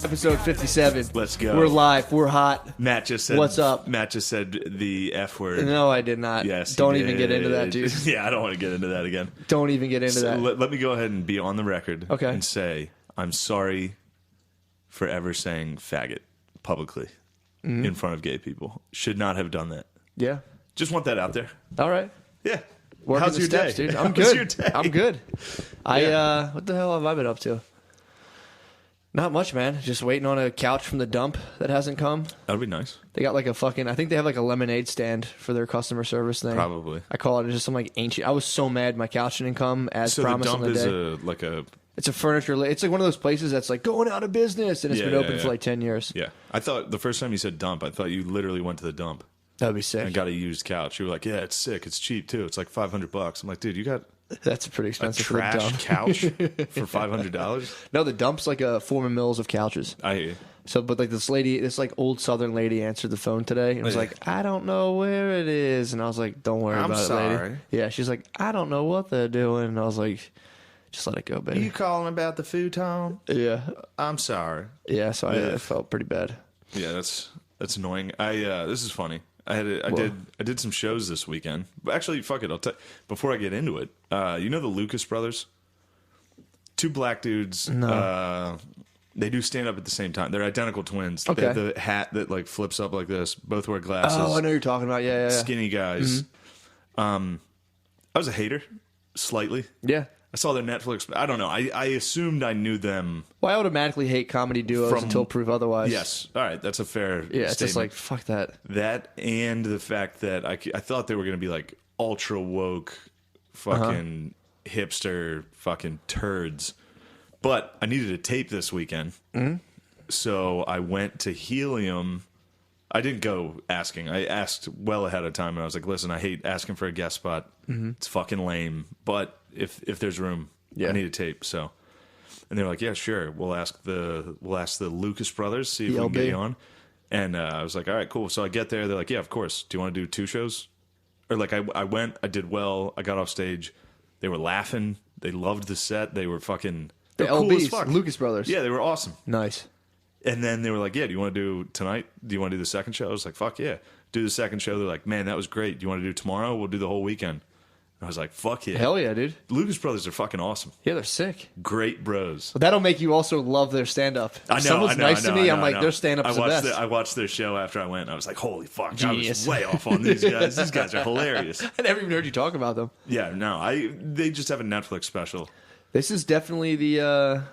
Episode 57. Let's go. We're live. We're hot. Matt just said, What's up? Matt just said the F word. No, I did not. Yes, Don't he even did. get into that, dude. Yeah, I don't want to get into that again. Don't even get into So that. let me go ahead and be on the record Okay. and say I'm sorry for ever saying faggot publicly in front of gay people. Should not have done that. Yeah. Just want that out there. All right. Yeah. Working How's the your steps, day? dude. I'm How's good. your day? I'm good. What the hell have I been up to? Not much, man. Just waiting on a couch from the dump that hasn't come. That'd be nice. They got like a fucking, I think they have like a lemonade stand for their customer service thing. Probably. I call it just some like ancient. I was so mad my couch didn't come as So the promised dump on the is day. a It's a furniture. It's like one of those places that's like going out of business and it's Yeah, been open yeah. for like 10 years. yeah. I thought the first time you said dump, I thought you literally went to the dump That'd be sick. and got a used couch. You were like, yeah, it's sick. It's cheap too. It's like $500. I'm like, dude, you got That's pretty a expensive for the dump. trash couch for $500? No, the dump's like a Foreman Mills of couches. I hear you. So, but like this like old Southern lady answered the phone today and was Yeah. like, I don't know where it is. And I was like, don't worry I'm about it, sorry. lady. Yeah, she's like, I don't know what they're doing. And I was like, just let it go, baby. You calling about the futon? Yeah. I'm sorry. Yeah, so Yeah. I felt pretty bad. Yeah, that's annoying. This is funny. I did some shows this weekend. But actually, fuck it. I'll tell before I get into it. You know the Lucas brothers? Two black dudes. No. They do stand up at the same time. They're identical twins. Okay. They have the hat that like flips up like this. Both wear glasses. Oh, I know you're talking about. Yeah. Skinny guys. I was a hater, slightly. Yeah. I saw their Netflix. I don't know. I assumed I knew them. Well, I automatically hate comedy duos From- until proof otherwise. Yes. All right. That's a fair Yeah, it's just statement. like, fuck that. That and the fact that I thought they were going to be like ultra woke, fucking hipster, fucking turds. But I needed a tape this weekend. So I went to Helium. I didn't go asking. I asked well ahead of time. And I was like, listen, I hate asking for a guest spot. It's fucking lame. But if there's room, Yeah. I need a tape. So, and they're like, yeah, sure. We'll ask the Lucas brothers, see if we can get ELB. you on. And I was like, all right, cool. So I get there. They're like, yeah, of course. Do you want to do 2 shows? Or like I went, I did well. I got off stage. They were laughing. They loved the set. They were fucking, The they were cool as LBs, fuck. Lucas Brothers. Yeah, they were awesome. Nice. And then they were like, yeah, do you want to do tonight? Do you want to do the second show? I was like, fuck yeah. Do the second show. They're like, man, that was great. Do you want to do tomorrow? We'll do the whole weekend. I was like, fuck yeah. Hell yeah, dude. Lucas Brothers are fucking awesome. Yeah, they're sick. Great bros. But that'll make you also love their stand-up. If I know. someone's nice to me, I'm like, their stand-up's the best. I watched their show after I went. And I was like, holy fuck. I Genius. was way off on these guys. These guys are hilarious. I never even heard you talk about them. Yeah, no. They just have a Netflix special. This is definitely the...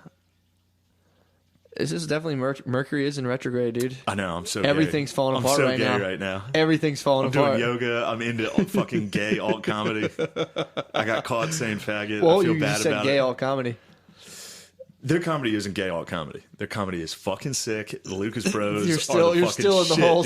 This is definitely Mercury is in retrograde, dude. I know. I'm so Everything's gay. falling apart I'm so right gay now. right now. Everything's falling I'm apart. doing yoga. I'm into fucking gay alt comedy. I got caught saying faggot. Well, I feel you bad just said about gay it. alt comedy. Their comedy isn't gay alt comedy. Their comedy is fucking sick. The Lucas Bros. You're are still- the you're fucking still in the shit, hole.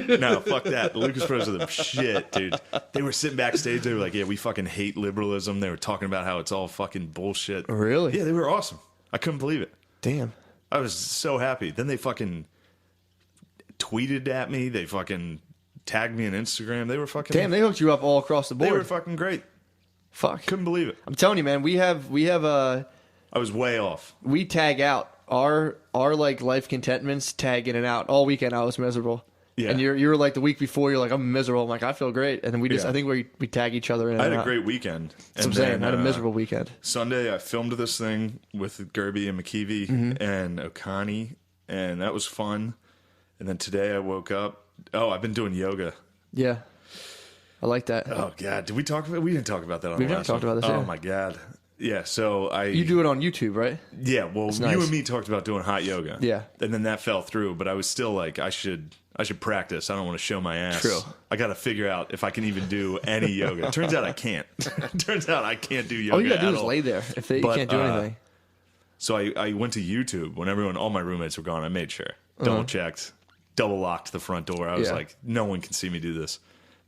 dude. No, fuck that. The Lucas Bros are the shit, dude. They were sitting backstage. They were like, "Yeah, we fucking hate liberalism." They were talking about how it's all fucking bullshit. Really? Yeah, they were awesome. I couldn't believe it. Damn. I was so happy. Then they fucking tweeted at me. They fucking tagged me on Instagram. They were fucking. Damn, they hooked you up all across the They board. were fucking great. Fuck. Couldn't believe it. I'm telling you, man, we have I was way off. we tag out our like life contentments tag in and out. All weekend I was miserable. Yeah. And you were like the week before, you're like, I'm miserable. I'm like, I feel great. And then we just Yeah. I think we tag each other in I and had a out. great weekend. That's what I'm saying. I had a miserable weekend. Sunday, I filmed this thing with Gerby and McKeevy and Okani, and that was fun. And then today I woke up. Oh, I've been doing yoga. Yeah. I like that. Oh, God. Did we talk about We didn't talk about that on We've the never last talked one. about this, Oh, yeah. my God. Yeah, so You do it on YouTube, right? Yeah, well, That's you nice. and me talked about doing hot yoga. Yeah. And then that fell through, but I was still like, I should practice. I don't want to show my ass. True. I got to figure out if I can even do any yoga. Turns out I can't. Turns out I can't do yoga All you gotta do at is all. lay there. If you But, can't do anything. So I went to YouTube when all my roommates were gone. I made sure, double checked, double locked the front door. I was Yeah. like, no one can see me do this.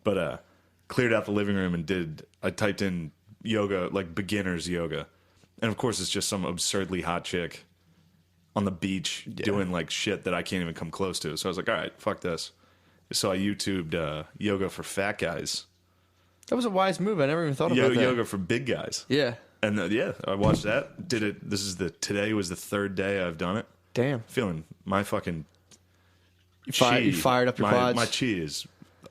But cleared out the living room and I typed in yoga, like beginners yoga, and of course it's just some absurdly hot chick on the beach doing like shit that I can't even come close to. So I was like, all right, fuck this. So I YouTubed yoga for fat guys, That was a wise move. I never even thought about that. yoga for big guys. Yeah. And yeah, I watched that. Did it. Today was the 3rd day I've done it. Damn. Feeling my fucking You chi. fired up your quads. My chi is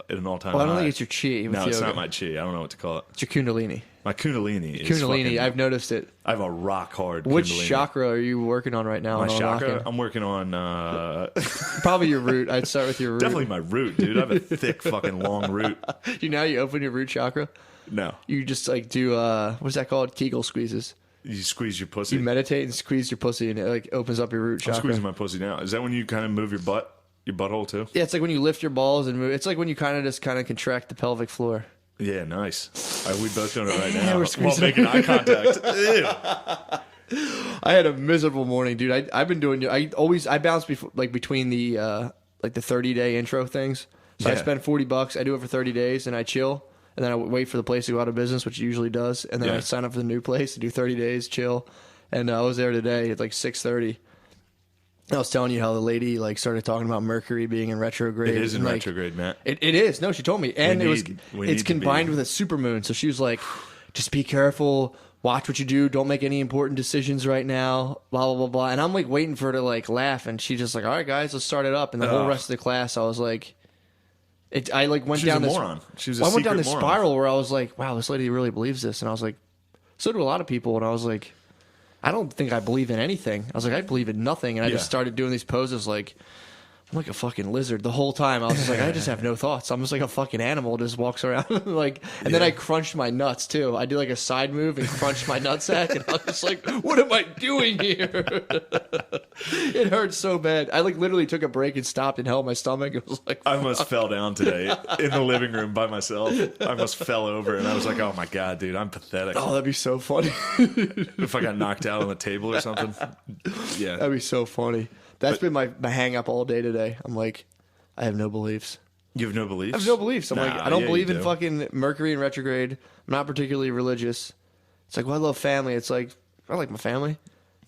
at an all-time Well, I don't high. think it's your chi. With No, it's yoga. not my chi. I don't know what to call it. It's your kundalini. My kundalini is Kundalini. fucking, I've noticed it. I have a rock hard Which kundalini. chakra are you working on right now? My on chakra? unlocking? I'm working on Probably your root. I'd start with your root. definitely my root, dude. I have a thick fucking long root. You know, you open your root chakra. No. You just like do what's that called? Kegel squeezes. You squeeze your pussy. You meditate and squeeze your pussy, and it like opens up your root I'm chakra. squeezing my pussy now. Is that when you kind of move your butthole too? Yeah, it's like when you lift your balls and move. It's like when you kind of contract the pelvic floor. Yeah, nice. We both doing it right Yeah, now we're while squeezing. making eye contact. Ew. I had a miserable morning, dude. I've been doing. I bounce between the like the 30-day intro things. So I Yeah. spend $40. I do it for 30 days, and I chill. And then I wait for the place to go out of business, which it usually does. And then Yeah. I sign up for the new place to do 30 days, chill. And I was there today at like 6:30. I was telling you how the lady like started talking about Mercury being in retrograde. It is in and, like, retrograde, Matt. It is. No, she told me. And We it's need to combined be. with a supermoon. So she was like, just be careful. Watch what you do. Don't make any important decisions right now. Blah, blah, blah, blah. And I'm like waiting for her to like laugh. And she just like, all right, guys, let's start it up. And the whole Ugh. rest of the class, I was like, I like went She was down a this. moron. She was a I went down secret this moron. spiral where I was like, wow, this lady really believes this. And I was like, so do a lot of people. And I was like, I don't think I believe in anything. I was like, I believe in nothing. And I just Yeah. started doing these poses like, I'm like a fucking lizard the whole time. I was just like, I just have no thoughts. I'm just like a fucking animal, just walks around like. And then Yeah. I crunched my nuts too. I did like a side move and crunched my nutsack, and I was just like, what am I doing here? It hurt so bad. I like literally took a break and stopped and held my stomach. It was like, I almost fell down today in the living room by myself. I almost fell over, and I was like, "Oh my god, dude, I'm pathetic." oh, that'd be so funny. If I got knocked out on the table or something, yeah. That'd be so funny. That's been my hang up all day today. I'm like, I have no beliefs. You have no beliefs. I have no beliefs. I'm like, Nah, I don't yeah, believe you in do. fucking Mercury in retrograde. I'm not particularly religious. It's like, well, I love family. It's like, I like my family.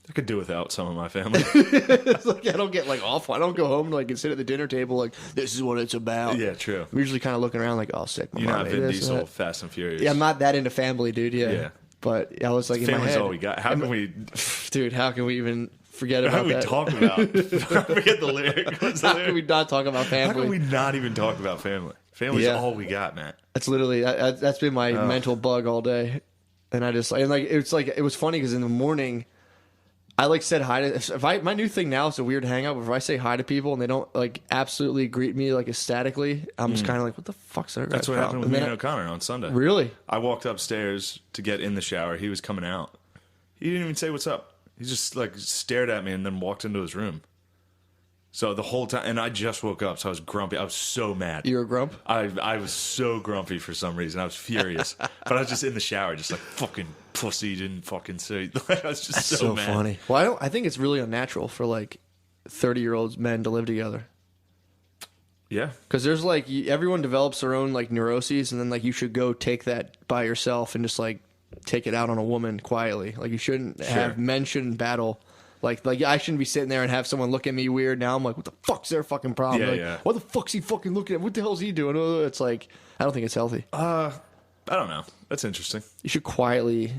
I could do without some of my family. It's like, I don't get like awful. I don't go home like and sit at the dinner table like, this is what it's about. Yeah, true. I'm usually kind of looking around like, oh, sick. My You're mom not ate Vin this and Diesel, that. Fast and Furious. Yeah, I'm not that into family, dude. Yeah. Yeah. But I was like, in my Family's head, all we got. How can we? dude, how can we even forget How about can we that? talk about? I forget the lyric. What's the How can we lyric? not talk about How family? can we not even talk about family? Family's Yeah. all we got, Matt. That's literally that's been my mental bug all day, and I just and like it's like it was funny because in the morning, I like said hi to if I my new thing now is a weird hang up. If I say hi to people and they don't like absolutely greet me like ecstatically, I'm just kind of like, what the fuck's that? That's what from? happened with And me then and O'Connor on Sunday. Really? I walked upstairs to get in the shower. He was coming out. He didn't even say what's up. He just like stared at me and then walked into his room. So the whole time, and I just woke up, so I was grumpy. I was so mad. You're a grump. I was so grumpy for some reason. I was furious, but I was just in the shower, just like fucking pussy didn't fucking say. I was just so mad. funny. Well, I think it's really unnatural for like 30-year-olds men to live together. Yeah, Because there's like everyone develops their own like neuroses, and then like you should go take that by yourself and just like take it out on a woman quietly. Like you shouldn't have men shouldn't battle. Like I shouldn't be sitting there and have someone look at me weird. Now I'm like, what the fuck's their fucking problem? Yeah, Like, yeah. what the fuck's he fucking looking at? What the hell's he doing? It's like I don't think it's healthy. I don't know. That's interesting. You should quietly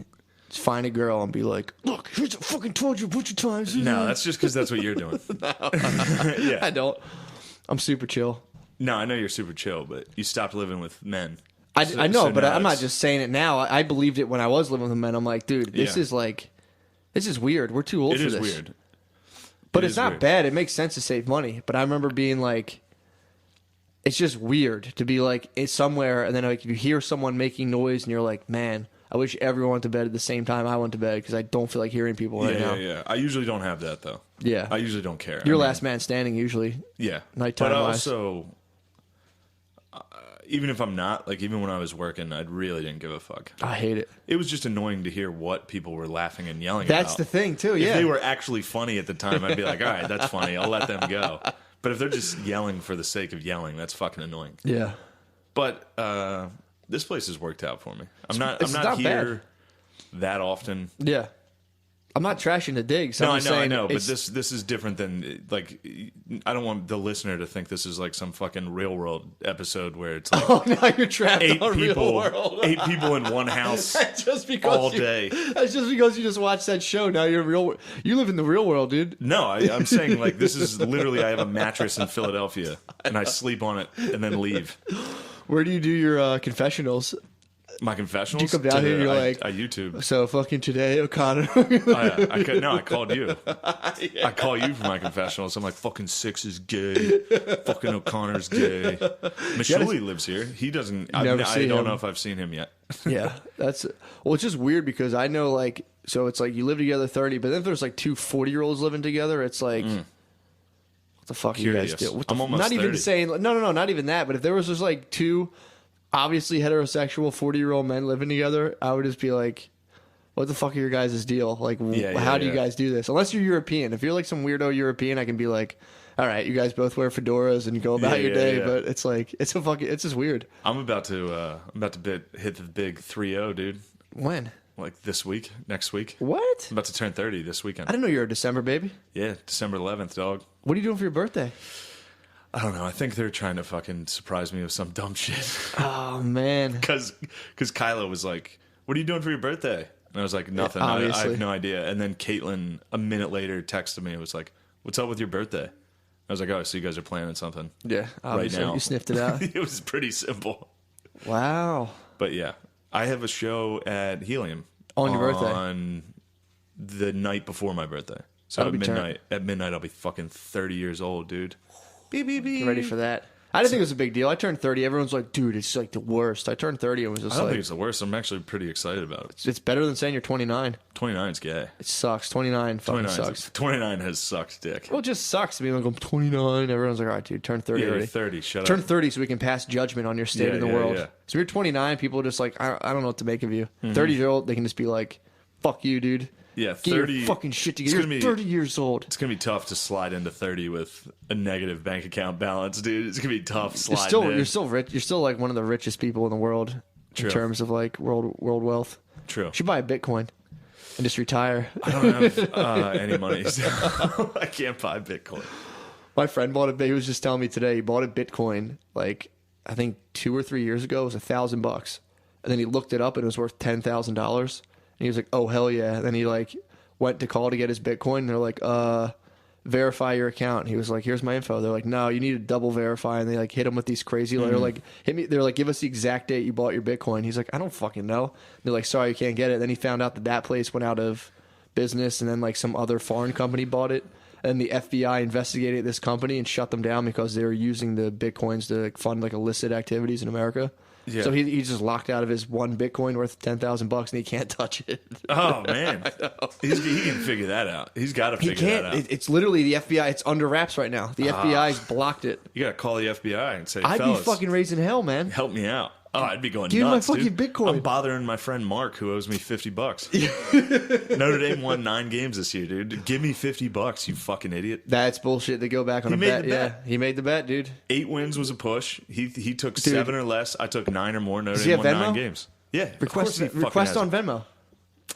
find a girl and be like, look, here's I fucking told you a bunch of times. No, that's just because that's what you're doing. I Yeah. don't. I'm super chill. No, I know you're super chill, but you stopped living with men. I know, So but now I'm not it's- just saying it now. I believed it when I was living with men. I'm like, dude, this Yeah. is like, this is weird. We're too old It for is this. weird. But It it's is not weird. bad. It makes sense to save money. But I remember being like, it's just weird to be like it's somewhere, and then like if you hear someone making noise, and you're like, man, I wish everyone went to bed at the same time I went to bed because I don't feel like hearing people right now. Yeah. I usually don't have that though. Yeah. I usually don't care. You're I mean, last man standing usually. Yeah. nighttime But wise. also, even if I'm not, like, even when I was working, I really didn't give a fuck. I hate it. It was just annoying to hear what people were laughing and yelling That's about. the thing too. If Yeah. they were actually funny at the time, I'd be like, all right, that's funny. I'll let them go. But if they're just yelling for the sake of yelling, that's fucking annoying. yeah. But this place has worked out for me. I'm not it's not here that often. Yeah. I'm not trashing the digs. No, I'm I just know, saying but it's- this is different than like. I don't want the listener to think this is like some fucking Real World episode where it's like Oh, now you're trapped eight on Real people, World. 8 people in one house That's just because all day. That's just because you just watched that show. Now you're real. You live in the real world, dude. No, I'm saying like this is literally I have a mattress in Philadelphia and I sleep on it and then leave. Where do you do your confessionals? My confessionals. You come down here and you're like, I YouTube. So fucking today, O'Connor. I called you. I call you for my confessionals. I'm like, fucking Six is gay. Fucking O'Connor's gay. Mashuli lives here. He doesn't. I Never don't see him. know if I've seen him yet. Yeah, that's well. It's just weird because I know like so it's like you live together 30, but then if there's like two 40-year-olds living together, it's like. What the fuck are you guys Curious. do? What the I'm f- almost not even 30. saying no, not even that. But if there was just like two obviously heterosexual 40-year-old men living together, I would just be like, what the fuck are your guys' deal? Like, how do you guys do this? Unless you're European. If you're like some weirdo European, I can be like, all right, you guys both wear fedoras and you go about your day. But it's like, it's just weird. I'm about to hit the big 3-0, dude. When? Like this week, next week. What? I'm about to turn 30 this weekend. I didn't know you were a December baby. Yeah, December 11th, dog. What are you doing for your birthday? I don't know. I think they're trying to fucking surprise me with some dumb shit. Oh, man. Because Kyla was like, what are you doing for your birthday? And I was like, nothing. Yeah, I obviously. have no idea. And then Caitlin, a minute later, texted me and was like, what's up with your birthday? I was like, oh, so you guys are planning something. Yeah, obviously. now. You sniffed it out. It was pretty simple. Wow. But yeah, I have a show at Helium. On your birthday? On the night before my birthday. So That'll be at midnight, I'll be fucking 30 years old, dude. Beep, beep, beep. Get ready for that. I didn't think it was a big deal. I turned 30. Everyone's like, dude, it's like the worst. I turned 30 and was just I don't like, think it's the worst. I'm actually pretty excited about it. it's better than saying you're 29. 29's gay. It sucks. 29 fucking 29 sucks. 29 has sucked dick. Well, it just sucks to be like, I'm 29. Everyone's like, all right, dude, turn 30 Yeah, you're already. 30. Shut Turn up. 30 so we can pass judgment on your state Yeah, in the yeah, world. yeah. So you're 29, people are just like, I don't know what to make of you. Mm-hmm. 30-year-old, they can just be like, fuck you, dude. Yeah, Get 30. your fucking shit it's together. gonna You're be- 30 years old. It's going to be tough to slide into 30 with a negative bank account balance, dude. It's going to be tough sliding in. You're still rich. You're still like one of the richest people in the world True. in terms of like world wealth. True. You should buy a Bitcoin and just retire. I don't have any money, so I can't buy Bitcoin. My friend bought he was just telling me today, he bought a Bitcoin like I think 2 or 3 years ago. It was $1,000, and then he looked it up and it was worth $10,000. And he was like, "Oh hell yeah!" And then he like went to call to get his Bitcoin. And they're like, verify your account." And he was like, "Here's my info." They're like, "No, you need to double verify." And they like hit him with these crazy. They're like, "Hit me." They're like, "Give us the exact date you bought your Bitcoin." He's like, "I don't fucking know." And they're like, "Sorry, you can't get it." Then he found out that place went out of business, and then like some other foreign company bought it. And the FBI investigated this company and shut them down because they were using the Bitcoins to like, fund like illicit activities in America. Yeah. So he's just locked out of his one Bitcoin worth $10,000 and he can't touch it. Oh, man. He can figure that out. He's got to He figure can't. that out. It's literally the FBI. It's under wraps right now. The FBI's blocked it. You got to call the FBI and say, I'd fellas, be fucking raising hell, man. help me out. Oh, I'd be going Give me my nuts, fucking dude. Bitcoin. I'm bothering my friend Mark, who owes me $50. Notre Dame won 9 games this year, dude. Give me $50, you fucking idiot. That's bullshit to go back on He a made bet. the Yeah, bet. he made the bet, dude. 8 wins was a push. He took 7 or less. I took 9 or more. Notre Does he Dame have won 9 Venmo? games. Yeah, of Request course he fucking request has on it. Venmo.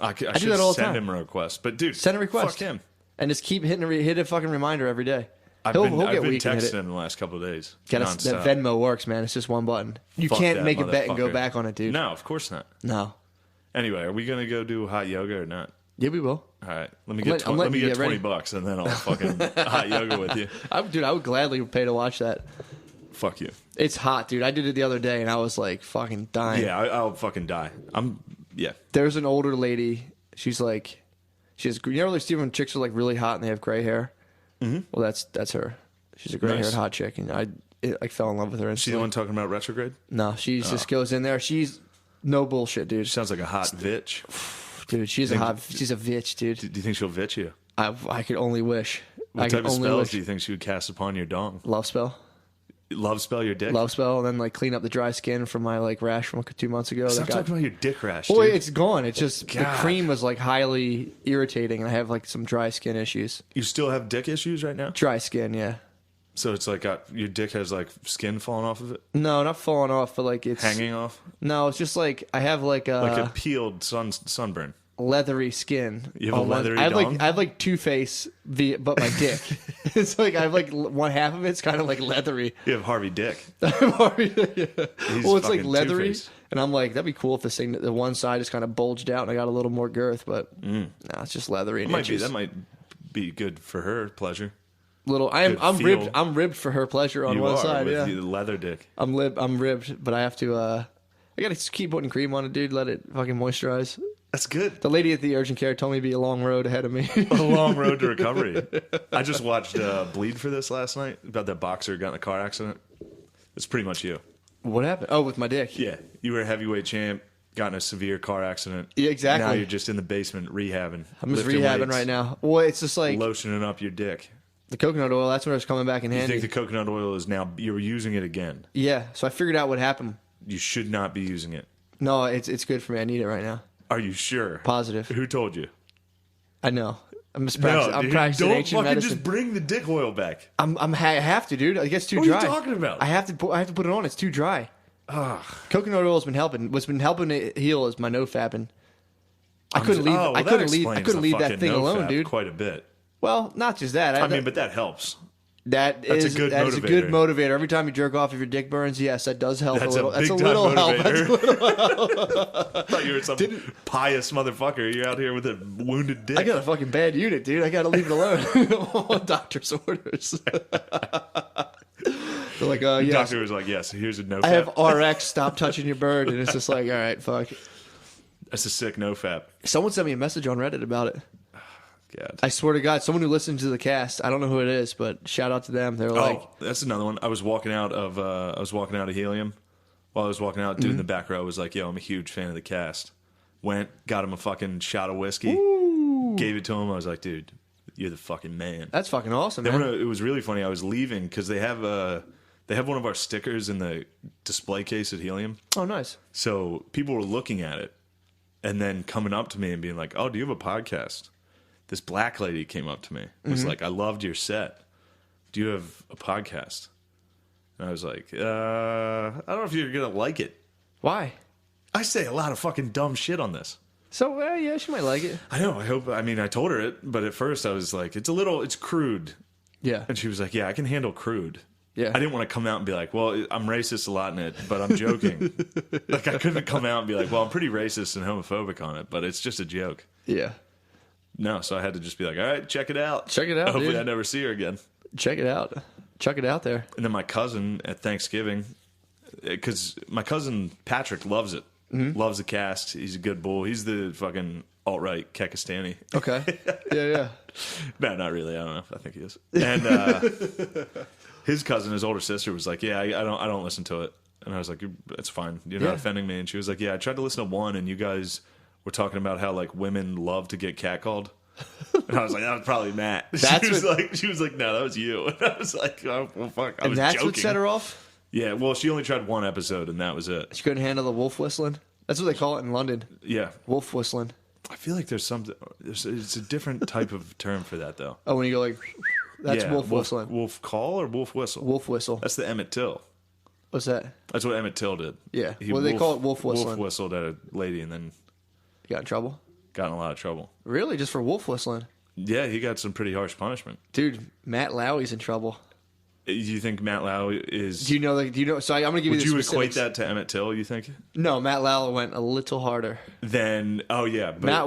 I do should that all the send time. him a request. But dude, Send a request. Fuck him. And just keep hit a fucking reminder every day. I've He'll been get weak and hit texting it. him the last couple of days. That nonstop. Venmo works, man. It's just one button. You Fuck can't that make a bet and go motherfucker. back on it, dude. No, of course not. No. Anyway, are we gonna go do hot yoga or not? Yeah, we will. All right, let me I'm get letting you get ready. $20 and then I'll fucking hot yoga with you. I would gladly pay to watch that. Fuck you. It's hot, dude. I did it the other day and I was like fucking dying. Yeah, I'll fucking die. Yeah. There's an older lady. She's like, you know, like when chicks are like really hot and they have gray hair. Mm-hmm. Well, that's her. She's a gray haired Nice. hot chick, and I fell in love with her. She's the one talking about retrograde? No, she just goes in there. She's no bullshit, dude. She sounds like a hot bitch. Dude, she's a bitch, dude. Do you think she'll vitch you? I could only wish. What I type could of only spells wish. do you think she would cast upon your dong? Love spell. Love spell your dick? Love spell, and then like clean up the dry skin from my like rash from 2 months ago. Stop that got- talking about your dick rash, Well, dude. it's gone. It's just the God. cream was like highly irritating, and I have like some dry skin issues. You still have dick issues right now? Dry skin, yeah. So it's like your dick has like skin falling off of it? No, not falling off, but like it's Hanging off? No, it's just like I have like Like a peeled sunburn. leathery skin. You have a leathery I have dong? I have like Two-Face, but my dick. It's like I have like one half of it's kind of like leathery. You have Harvey Dick. Yeah. Well, it's like fucking leathery, Two-Face. and I'm like, that'd be cool if this thing, the one side is kind of bulged out and I got a little more girth, but no, it's just leathery. And That might be good for her pleasure. I'm feel. ribbed. I'm ribbed for her pleasure on You one are side. with Yeah, the leather dick. I'm ribbed, but I have to. I gotta keep putting cream on it, dude. Let it fucking moisturize. That's good. The lady at the urgent care told me it'd be a long road ahead of me. A long road to recovery. I just watched Bleed for this last night about that boxer who got in a car accident. It's pretty much you. What happened? Oh, with my dick. Yeah, you were a heavyweight champ, got in a severe car accident. Yeah, exactly. Now you're just in the basement rehabbing. I'm just lifting rehabbing weights, right now. Well, it's just like lotioning up your dick. the coconut oil. That's when it's coming back in You handy. think the coconut oil is now, you're using it again. Yeah, so I figured out what happened. You should not be using it. No, it's good for me. I need it right now. Are you sure? Positive. Who told you? I know. I'm just No, practicing. I'm dude, practicing don't ancient fucking medicine. just bring the dick oil back. I have to, dude. It gets too What are you dry. talking about? I have to put it on. It's too dry. Coconut oil's been helping. What's been helping it heal is my nofabbing. I couldn't leave. I couldn't leave that thing alone, dude. Quite a bit. Well, not just that. I mean, but that helps. That is a good motivator. Every time you jerk off, if your dick burns, yes, that does help That's a little. a big That's a little time help. motivator. I thought you were some pious motherfucker. You're out here with a wounded dick. I got a fucking bad unit, dude. I got to leave it alone. Doctor's orders. They're like, The yes. doctor was like, yes, here's a no I have fap. RX. Stop touching your bird, and it's just like, all right, fuck. That's a sick no fap. Someone sent me a message on Reddit about it. God. I swear to God, someone who listens to the cast. I don't know who it is, but shout out to them. They're like, That's another one. I was walking out of Helium. While I was walking out, dude in the back row was like, yo, I'm a huge fan of the cast. Went, got him a fucking shot of whiskey, gave it to him. I was like, dude, you're the fucking man. that's fucking awesome, Then man. it was really funny. I was leaving because they have one of our stickers in the display case at Helium. Oh, nice. So people were looking at it and then coming up to me and being like, oh, do you have a podcast? This black lady came up to me. Was like, I loved your set. Do you have a podcast? And I was like, I don't know if you're going to like it. Why? I say a lot of fucking dumb shit on this. So, yeah, she might like it. I know. I told her it, but at first I was like, it's crude. Yeah. And she was like, yeah, I can handle crude. Yeah. I didn't want to come out and be like, well, I'm racist a lot in it, but I'm joking. Like, I couldn't come out and be like, well, I'm pretty racist and homophobic on it, but it's just a joke. Yeah. No, so I had to just be like, all right, check it out. Check it out, Hopefully dude. I never see her again. Check it out. Chuck it out there. And then my cousin at Thanksgiving, because my cousin Patrick loves it. Loves the cast. He's a good bull. He's the fucking alt-right Kekistani. Okay. Yeah. No, not really. I don't know. I think he is. And his cousin, his older sister, was like, "Yeah, I don't listen to it." And I was like, "It's fine. You're not offending me." And she was like, "Yeah, I tried to listen to one, and you guys were talking about how like women love to get catcalled." And I was like, "That was probably Matt." She was like, "No, that was you." And I was like, "Oh, well, fuck." I was That's joking. what set her off? Yeah. Well, she only tried one episode, and that was it. She couldn't handle the wolf whistling? That's what they call it in London. Yeah. Wolf whistling. I feel like there's something. It's a different type of term for that, though. Oh, when you go like, that's Yeah, wolf whistling. Wolf call or wolf whistle? Wolf whistle. That's the Emmett Till. What's that? That's what Emmett Till did. Yeah. Well, they call it wolf whistling. Wolf whistled at a lady and then You got in trouble? got in a lot of trouble. Really? Just for wolf whistling? Yeah, he got some pretty harsh punishment. Dude, Matt Lowey's in trouble. Do you think Matt Lauer is... Do you know? So I'm going to give would you the you specifics. equate that to Emmett Till, you think? No, Matt Lauer went a little harder. Then, oh yeah. But Matt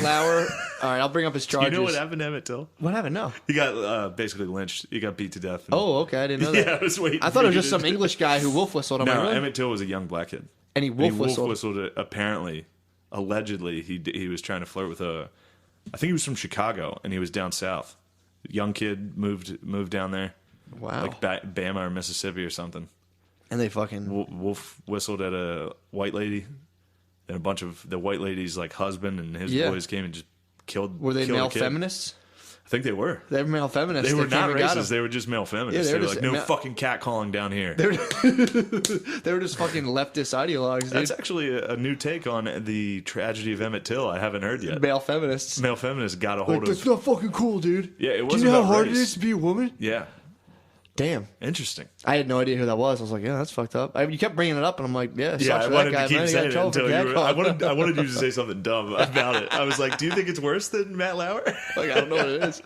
Lauer. All right, I'll bring up his charges. you know what happened to Emmett Till? What happened? No. He got basically lynched. He got beat to death. And, Oh, okay. I didn't know that. yeah, I was waiting I for thought it was you just to- some English guy who wolf whistled. No, Really? Emmett Till was a young black kid. And he wolf whistled. whistled it, apparently, allegedly, he was trying to flirt with I think he was from Chicago, and he was down south. Young kid moved down there. Wow. Like Bama or Mississippi or something. And they fucking... Wolf whistled at a white lady. Then a bunch of the white lady's like husband and his Yeah. boys came and just killed. Were they killed a male kid. feminists? I think they were. They were male feminists. They were not came and got racist. him. They were just male feminists. Yeah, they were like, no fucking catcalling down here. They were just fucking leftist ideologues, dude. That's actually a new take on the tragedy of Emmett Till. I haven't heard yet. Male feminists. Male feminists got a Like, hold that's of. not fucking cool, dude. Yeah, it Do wasn't you know how about hard race. it is to be a woman? Yeah. Damn. Interesting. I had no idea who that was. I was like, yeah, that's fucked up. You kept bringing it up, and I'm like, yeah, Yeah, sucks I for wanted that guy. to keep Man, he got saying in it trouble until for you were, catcalling. I wanted you to say something dumb about it. I was like, do you think it's worse than Matt Lauer? Like, I don't know what it is.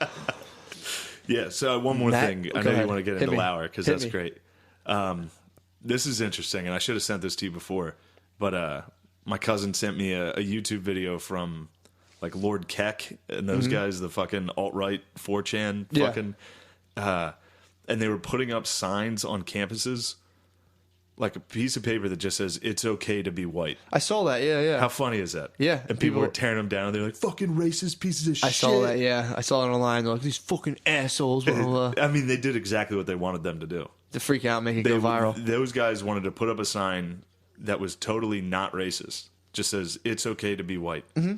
Yeah, so one more thing. I know you want to get into Lauer because that's great. This is interesting, and I should have sent this to you before, but my cousin sent me a YouTube video from like Lord Keck and those guys, the fucking alt-right 4chan fucking... and they were putting up signs on campuses, like a piece of paper that just says, "It's okay to be white." I saw that, yeah. How funny is that? Yeah. And people were tearing them down. They're like, fucking racist pieces of shit. I saw that, yeah. I saw it online. They're like, these fucking assholes. Blah, blah, blah. I mean, they did exactly what they wanted them to do. To freak out, make it go viral. Those guys wanted to put up a sign that was totally not racist. Just says, "It's okay to be white." Mm-hmm.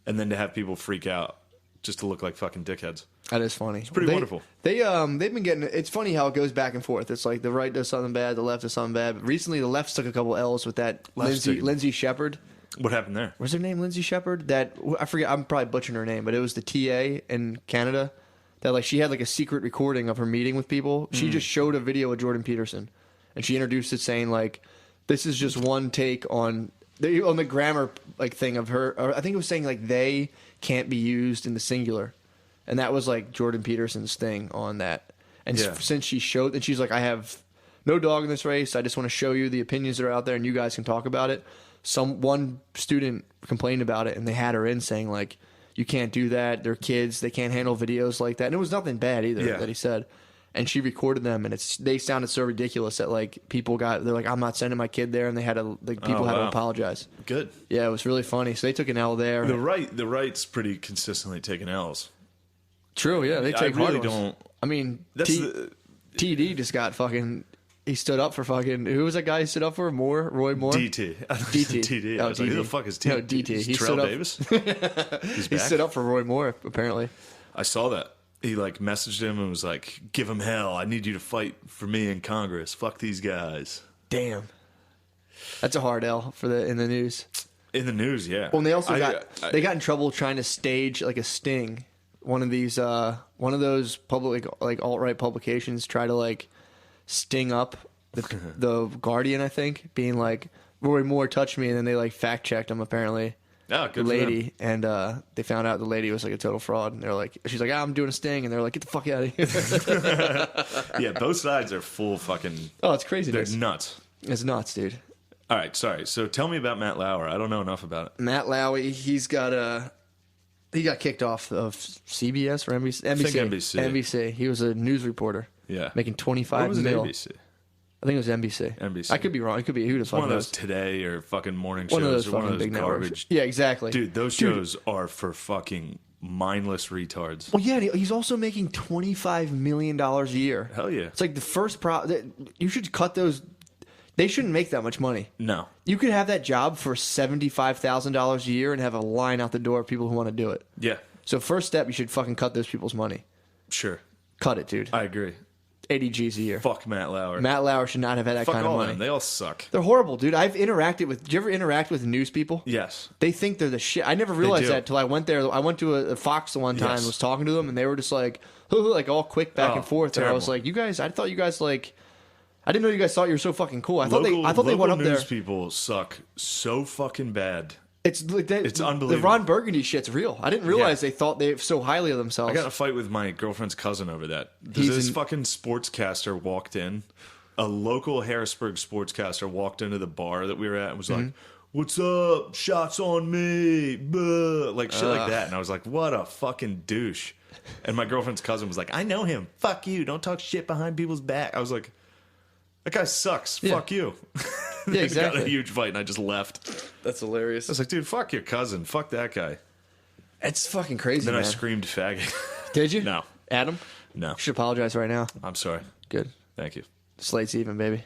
And then to have people freak out just to look like fucking dickheads. That is funny. It's pretty wonderful. They've been getting. It's funny how it goes back and forth. It's like the right does something bad, the left does something bad. But recently, the left took a couple L's with that Lindsay Shepard. What happened there? What's her name? Lindsay Shepard. That I forget. I'm probably butchering her name, but it was the TA in Canada that like she had like a secret recording of her meeting with people. She just showed a video of Jordan Peterson, and she introduced it saying like, "This is just one take on the grammar like thing of her." Or I think it was saying like they can't be used in the singular. And that was like Jordan Peterson's thing on that. And since she showed, and she's like, I have no dog in this race. I just want to show you the opinions that are out there, and you guys can talk about it. One student complained about it, and they had her in saying like, you can't do that. They're kids. They can't handle videos like that. And it was nothing bad either that he said. And she recorded them, and they sounded so ridiculous that like they're like, I'm not sending my kid there, and they had to people had to apologize. Good. Yeah, it was really funny. So they took an L there. The right's pretty consistently taking L's. True, yeah, they take really hard ones. don't. I mean, TD just got fucking. He stood up for fucking. Who was that guy he stood up for? Roy Moore. DT. DT. I was like, who the fuck is T? No, DT. He Terrell stood up. Davis. He stood up for Roy Moore. Apparently, I saw that. He like messaged him and was like, "Give him hell. I need you to fight for me in Congress. Fuck these guys." Damn, that's a hard L for in the news. In the news, yeah. Well, and they also got in trouble trying to stage like a sting. One of those public like alt-right publications try to like sting up the Guardian, I think, being like Roy Moore touched me, and then they like fact checked him apparently. Oh, good the lady, for and they found out the lady was like a total fraud, and they're like, she's like, I'm doing a sting, and they're like, get the fuck out of here. Yeah, both sides are full fucking. Oh, it's crazy. They're nuts. It's nuts, dude. All right, sorry. So tell me about Matt Lauer. I don't know enough about it. Matt Lauer, he got kicked off of CBS or NBC. I think NBC. NBC. He was a news reporter. Yeah, making $25 million. NBC? I think it was NBC. NBC. I could be wrong. It could be who the fuck one of those knows. Today or fucking morning shows. One of those or fucking one of those big garbage. networks. Yeah, exactly. Dude, those shows are for fucking mindless retards. Well, yeah, he's also making $25 million a year. Hell yeah. It's like the first you should cut those. They shouldn't make that much money. No. You could have that job for $75,000 a year and have a line out the door of people who want to do it. Yeah. So first step, you should fucking cut those people's money. Sure. Cut it, dude. I agree. 80 G's a year. Fuck Matt Lauer. Matt Lauer should not have had that Fuck kind of all money. them. They all suck. They're horrible, dude. I've interacted with. Did you ever interact with news people? Yes. They think they're the shit. I never realized do. that until I went there. I went to a Fox the one time, Yes. was talking to them, and they were just like, like all quick back and forth. Terrible. And I was like, you guys, I thought you guys like. I didn't know you guys thought you were so fucking cool. I thought they Local went up there. news people suck so fucking bad. It's like that, It's unbelievable. The Ron Burgundy shit's real. I didn't realize they thought they so highly of themselves. I got in a fight with my girlfriend's cousin over that. This fucking sportscaster walked in. A local Harrisburg sportscaster walked into the bar that we were at and was like, "What's up? Shots on me." Buh. Like shit like that. And I was like, what a fucking douche. And my girlfriend's cousin was like, "I know him. Fuck you. Don't talk shit behind people's back." I was like, that guy sucks. Yeah. Fuck you. Yeah, exactly. Got a huge fight and I just left. That's hilarious. I was like, dude, fuck your cousin. Fuck that guy. It's fucking crazy, Then man. I screamed faggot. Did you? No. Adam? No. You should apologize right now. I'm sorry. Good. Thank you. Slate's even, baby.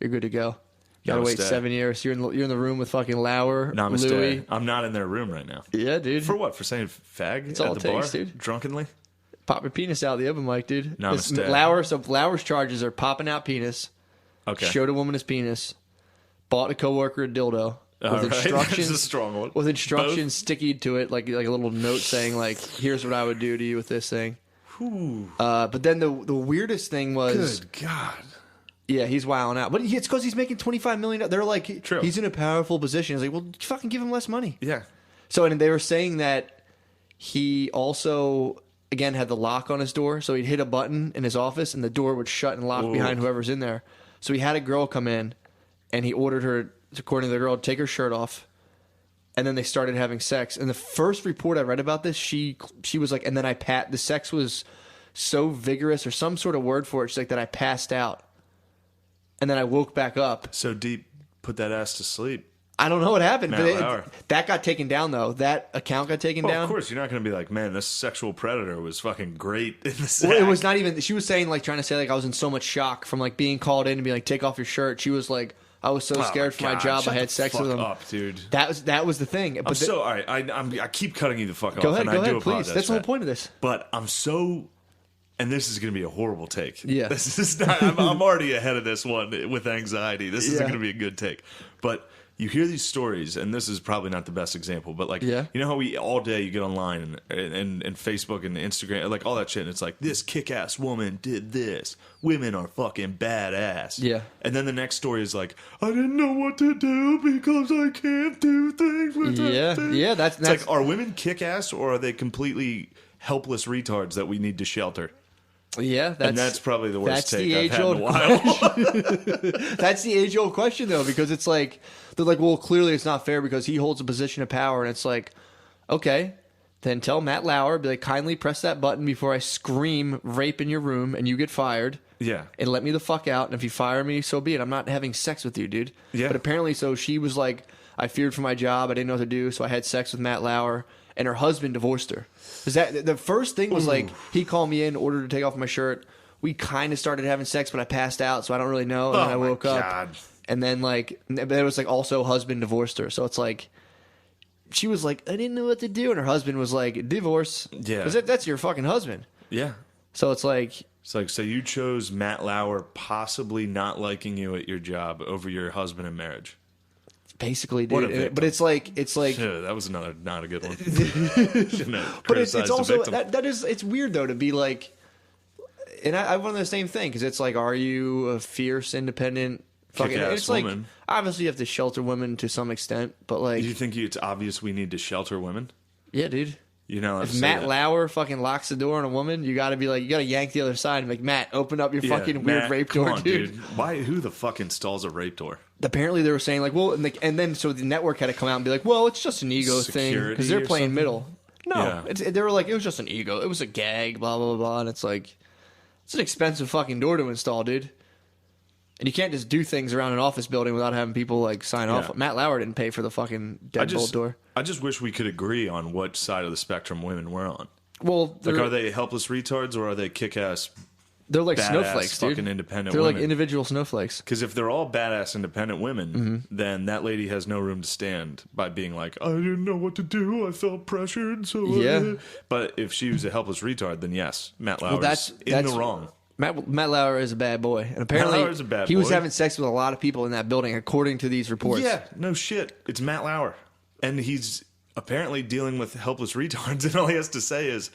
You're good to go. You gotta wait Namaste. 7 years. You're in the room with fucking Lauer, Namaste. Louis. I'm not in their room right now. Yeah, dude. For what? For saying fag It's all at it the bar? takes, dude. Drunkenly? Pop your penis out the open mic, dude. Namaste. Lauer's charges are popping out penis. Okay. Showed a woman his penis. Bought a coworker a dildo. With All right. instructions. That's a strong one. With instructions stickied to it, like a little note saying, like, here's what I would do to you with this thing. But then the weirdest thing was, Good God. yeah, he's wilding out. But it's because he's making $25 million. They're like, True. he's in a powerful position. It's like, well, fucking give him less money. Yeah. So, and they were saying that he also, again, had the lock on his door. So he'd hit a button in his office and the door would shut and lock Ooh. behind whoever's in there. So he had a girl come in and he ordered her, according to the girl, to take her shirt off. And then they started having sex. And the first report I read about this, she was like, and then the sex was so vigorous or some sort of word for it. She's like, that I passed out. And then I woke back up. So deep, put that ass to sleep. I don't know what happened. Matt But Lauer. that got taken down, though. That account got taken Well, down. of course, you're not going to be like, man, this sexual predator was fucking great in the sack. Well, it was not even. She was saying, like, trying to say, like, I was in so much shock from, like, being called in and be like, take off your shirt. She was like, I was so scared for my God, job. shut I had the sex fuck with him. up, dude. That was the thing. But All right. I keep cutting you the fuck off. go ahead, and I do please. apologize That's for the whole that. point of this. But I'm so, and this is going to be a horrible take. Yeah. This is not. I'm already ahead of this one with anxiety. This isn't Yeah. going to be a good take. But you hear these stories, and this is probably not the best example, but like, Yeah. you know how we all day you get online and Facebook and Instagram, like all that shit, and it's like, this kick-ass woman did this. Women are fucking badass. Yeah. And then the next story is like, I didn't know what to do because I can't do things with Yeah, that thing. yeah, that's It's like, are women kick-ass or are they completely helpless retards that we need to shelter? Yeah, And that's probably the worst that's take the I've had in a age-old while. That's the age-old question, though, because it's like, they're like, well, clearly it's not fair because he holds a position of power, and it's like, okay, then tell Matt Lauer, be like, kindly press that button before I scream rape in your room and you get fired. Yeah. And let me the fuck out, and if you fire me, so be it. I'm not having sex with you, dude. Yeah. But apparently, so she was like, I feared for my job, I didn't know what to do, so I had sex with Matt Lauer, and her husband divorced her. Is that the first thing was like, he called me in, ordered to take off my shirt. We kind of started having sex, but I passed out, so I don't really know. And then I Oh my woke up, God. and then like, but it was like also husband divorced her. So it's like, she was like, I didn't know what to do, and her husband was like, divorce. Yeah. because that's your fucking husband. Yeah. So it's like, It's like, so you chose Matt Lauer possibly not liking you at your job over your husband and marriage. basically, What a dude. victim. But it's like, Yeah, that was not a good one. Shouldn't have but it's criticized the also victim. that is it's weird though to be like, and I wonder the same thing because it's like, are you a fierce, independent, fucking? Kick-ass It's like woman. obviously you have to shelter women to some extent, but like, Do you think it's obvious we need to shelter women? yeah, dude. You know, If Matt Lauer fucking locks the door on a woman, you got to be like, you got to yank the other side and be like, Matt, open up your fucking weird rape door, on, dude. Why? Who the fuck installs a rape door? Apparently they were saying like, well, and then so the network had to come out and be like, well, it's just an ego thing Security because they're or playing something? middle. No, Yeah. they were like, it was just an ego. It was a gag, blah blah blah, and it's like, it's an expensive fucking door to install, dude. And you can't just do things around an office building without having people like sign off. Yeah. Matt Lauer didn't pay for the fucking deadbolt door. I just wish we could agree on what side of the spectrum women we're on. Well, Like, they're, are they helpless retards or are they kick-ass? they're like badass snowflakes, dude. fucking independent They're like women? individual snowflakes. Because if they're all badass independent women, Mm-hmm. then that lady has no room to stand by being like, I didn't know what to do. I felt pressured. So Yeah. But if she was a helpless retard, then yes, Matt Lauer's that's in the wrong. Matt Lauer is a bad boy, and apparently Lauer's a bad he was boy. having sex with a lot of people in that building, according to these reports. Yeah, no shit. It's Matt Lauer. And he's apparently dealing with helpless retards, and all he has to say is,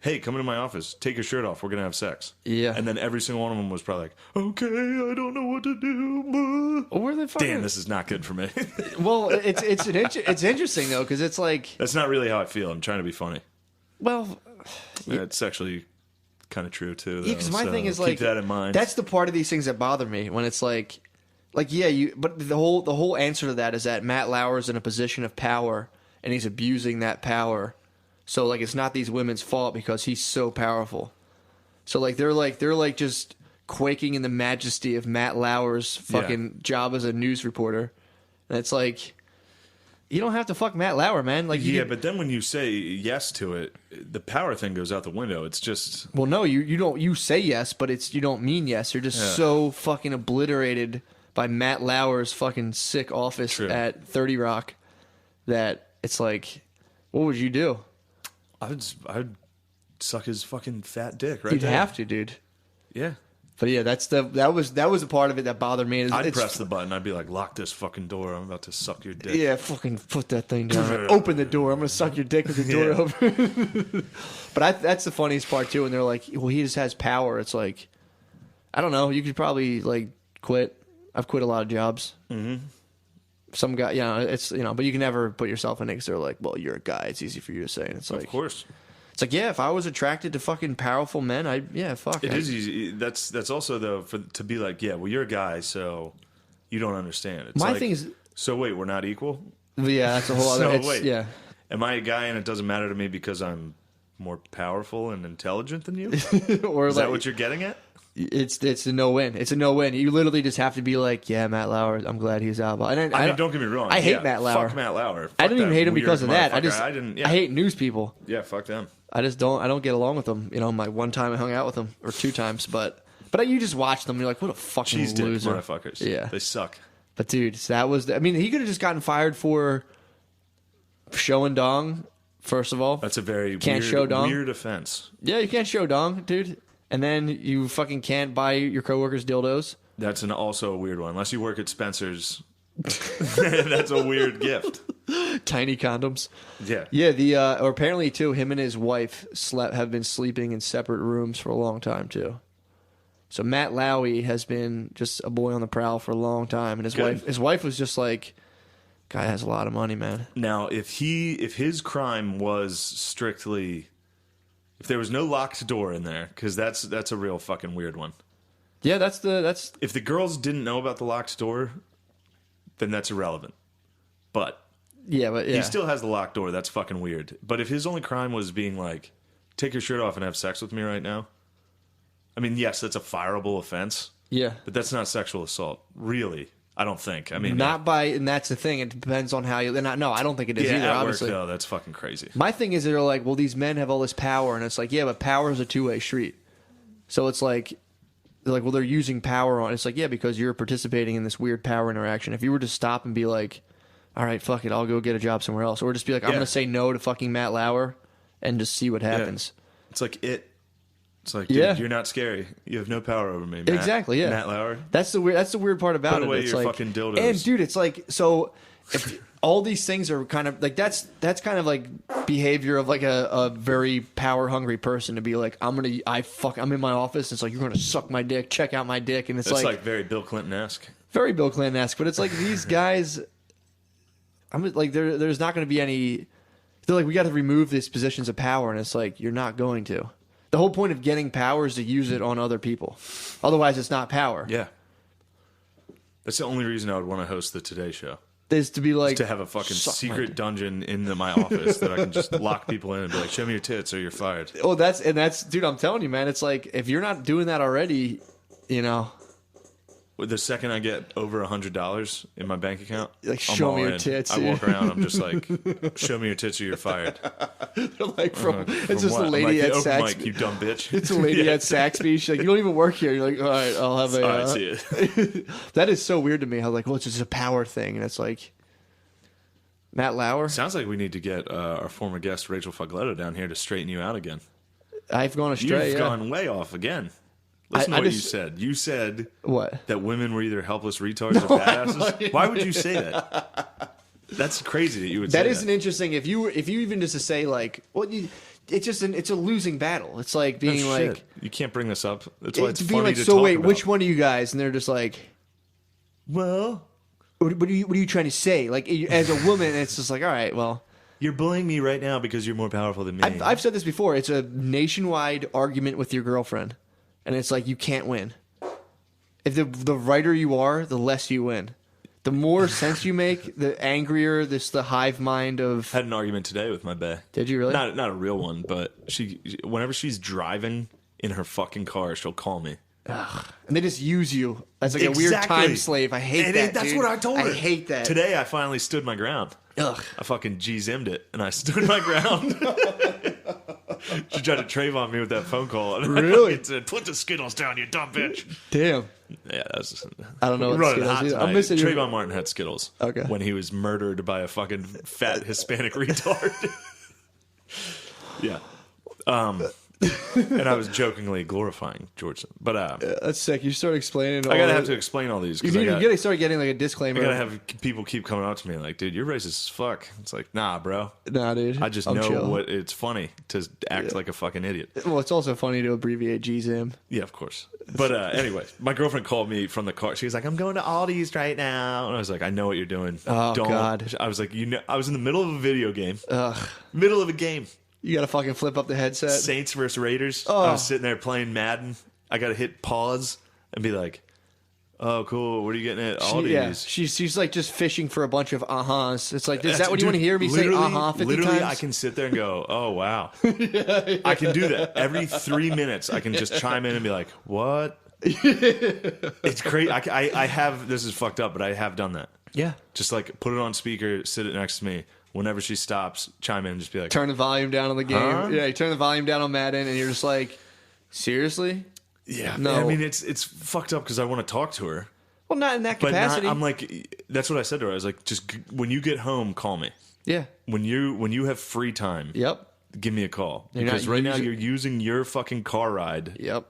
hey, come into my office, take your shirt off, we're going to have sex. Yeah. And then every single one of them was probably like, okay, I don't know what to do. Well, where the fuck? Damn, this is not good for me. Well, it's interesting though because it's like, That's not really how I feel. I'm trying to be funny. well, It's actually kind of true, too. yeah, because my so thing is keep like, that in mind. that's the part of these things that bother me when it's like yeah, but the whole answer to that is that Matt Lauer is in a position of power and he's abusing that power. So like, it's not these women's fault because he's so powerful. So like, they're like just quaking in the majesty of Matt Lauer's fucking job as a news reporter, and it's like, you don't have to fuck Matt Lauer, man. Like, Yeah, but then when you say yes to it, the power thing goes out the window. It's just well, no, you don't. You say yes, but you don't mean yes. You're just so fucking obliterated by Matt Lauer's fucking sick office True. at 30 Rock that it's like, what would you do? I'd suck his fucking fat dick right You'd there. have to, dude. Yeah. But yeah, that was a part of it that bothered me. I'd press the button. I'd be like, lock this fucking door. I'm about to suck your dick. Yeah, fucking put that thing down. Open the door. I'm gonna suck your dick with the door open. But that's the funniest part too. And they're like, well, he just has power. It's like, I don't know. You could probably like quit. I've quit a lot of jobs. Mm-hmm. Some guy, it's but you can never put yourself in it because they're like, well, you're a guy. It's easy for you to say. And it's like, of course. It's like, yeah, if I was attracted to fucking powerful men, fuck. It is easy. That's also though to be like, yeah, well, you're a guy, so you don't understand. It's my like, thing is, so wait, we're not equal. Yeah, that's a whole other. Yeah. Am I a guy and it doesn't matter to me because I'm more powerful and intelligent than you? Or is that what you're getting at? It's a no-win. It's a no-win. You literally just have to be like, yeah, Matt Lauer, I'm glad he's out. And I mean, don't get me wrong. I hate Matt Lauer. Fuck Matt Lauer. I didn't even hate him because of that. I hate news people. Yeah, fuck them. I don't get along with them. My one time I hung out with them, or 2 times, but you just watch them and you're like, what a fucking loser. Motherfuckers. Yeah. They suck. But dude, that was, he could have just gotten fired for showing dong, first of all. That's a very weird offense. Yeah, you can't show dong, dude. And then you fucking can't buy your coworkers dildos. That's also a weird one. Unless you work at Spencer's. That's a weird gift. Tiny condoms. Yeah. Yeah, or apparently too, him and his wife have been sleeping in separate rooms for a long time too. So Matt Lauer has been just a boy on the prowl for a long time, and his wife was just like, guy has a lot of money, man. Now, if his crime was strictly, if there was no locked door in there, because that's a real fucking weird one. Yeah, that's if the girls didn't know about the locked door, then that's irrelevant. But he still has the locked door. That's fucking weird. But if his only crime was being like, take your shirt off and have sex with me right now, I mean, yes, that's a fireable offense. Yeah, but that's not sexual assault, really. I don't think. I mean, and that's the thing. It depends on how you. No, I don't think it is either. At obviously, work, though, that's fucking crazy. My thing is, they're like, well, these men have all this power, and it's like, yeah, but power is a 2-way street. So it's like, they're using power on. It's like, yeah, because you're participating in this weird power interaction. If you were to stop and be like, all right, fuck it, I'll go get a job somewhere else, or just be like, I'm going to say no to fucking Matt Lauer, and just see what happens. Yeah. It's like It's like, dude, you're not scary. You have no power over me, Matt. Exactly, yeah. Matt Lauer. That's the weird part about it. Put away it's your like, fucking dildos. And dude, it's like, so if all these things are kind of like, that's kind of like behavior of like a very power hungry person to be like, I'm in my office. It's like, you're gonna suck my dick, check out my dick, and it's like very Bill Clinton-esque. Very Bill Clinton-esque, but it's like these guys. I'm like, there's not going to be any. They're like, we got to remove these positions of power, and it's like, you're not going to. The whole point of getting power is to use it on other people. Otherwise, it's not power. Yeah. That's the only reason I would want to host the Today Show. Is to be like... to have a fucking secret dungeon in my office that I can just lock people in and be like, show me your tits or you're fired. Oh, that's... Dude, I'm telling you, man. It's like, if you're not doing that already, The second I get over $100 in my bank account, like, show me your tits. I walk around, I'm just like, show me your tits or you're fired. They're like, it's just a lady at Saks. Mic, you dumb bitch. It's a lady at Saxby. She's like, you don't even work here. You're like, all right, I'll have a. All right, see it. That is so weird to me. How like, well, it's just a power thing, and it's like, Matt Lauer. Sounds like we need to get our former guest Rachel Fagletta down here to straighten you out again. I've gone astray. You've gone way off again. Listen to what you said. You said what? That women were either helpless retards or badasses. Why would you say that? That's crazy that you would say that. That isn't interesting. If you even just to say like, well, it's a losing battle. It's like being like, you can't bring this up. That's why it's being funny like, to so talk wait, about. which one are you guys? And they're just like, well, what are you trying to say? Like, as a woman, it's just like, all right, well. You're bullying me right now because you're more powerful than me. I've said this before. It's a nationwide argument with your girlfriend. And it's like, you can't win. If the righter you are, the less you win. The more sense you make, the angrier the hive mind of... I had an argument today with my bae. Did you really? Not a real one, but whenever she's driving in her fucking car, she'll call me. Ugh. And they just use you as like a weird time slave. I hate that, That's dude. what I told her. I hate that. Today, I finally stood my ground. Ugh. I fucking G-Zim'd it, and I stood my ground. She tried to Trayvon me with that phone call. And really? I said, put the Skittles down, you dumb bitch. Damn. Yeah, that's. I don't know what Skittles is. I'm missing Trayvon Martin had Skittles. Okay. When he was murdered by a fucking fat Hispanic retard. Yeah. And I was jokingly glorifying George. But That's sick. You start explaining. I gotta have to explain all these. You Cause need I to start getting like a disclaimer. gotta have people keep coming up to me like, dude, you're racist as fuck. It's like, nah, bro. Nah, dude. I just I'm know chill. what it's funny to act like a fucking idiot. Well, it's also funny to abbreviate GZM. Yeah, of course. But anyway, my girlfriend called me from the car. She was like, I'm going to Aldi's right now. And I was like, I know what you're doing. Oh, God. I was like, I was in the middle of a video game. Ugh. Middle of a game. You gotta fucking flip up the headset. Saints versus Raiders. Oh. I was sitting there playing Madden. I got to hit pause and be like, oh, cool. What are you getting at Aldi's? Yeah, she's like just fishing for a bunch of uh-huhs. It's like, is that what you want to hear me say literally- uh-huh 50 Literally, times? I can sit there and go, oh, wow. I can do that. Every 3 minutes, I can just chime in and be like, what? It's crazy. I have, this is fucked up, but I have done that. Yeah. Just like put it on speaker, sit it next to me. Whenever she stops, chime in and just be like, Turn the volume down on the game. Huh? Yeah, you turn the volume down on Madden and you're just like, seriously? yeah. No. I mean, it's fucked up because I want to talk to her. Well, not in that But capacity. I'm like, that's what I said to her. I was like, just when you get home, call me. Yeah. When you have free time, Yep. give me a call. You're Because not right now using- you're using your fucking car ride Yep.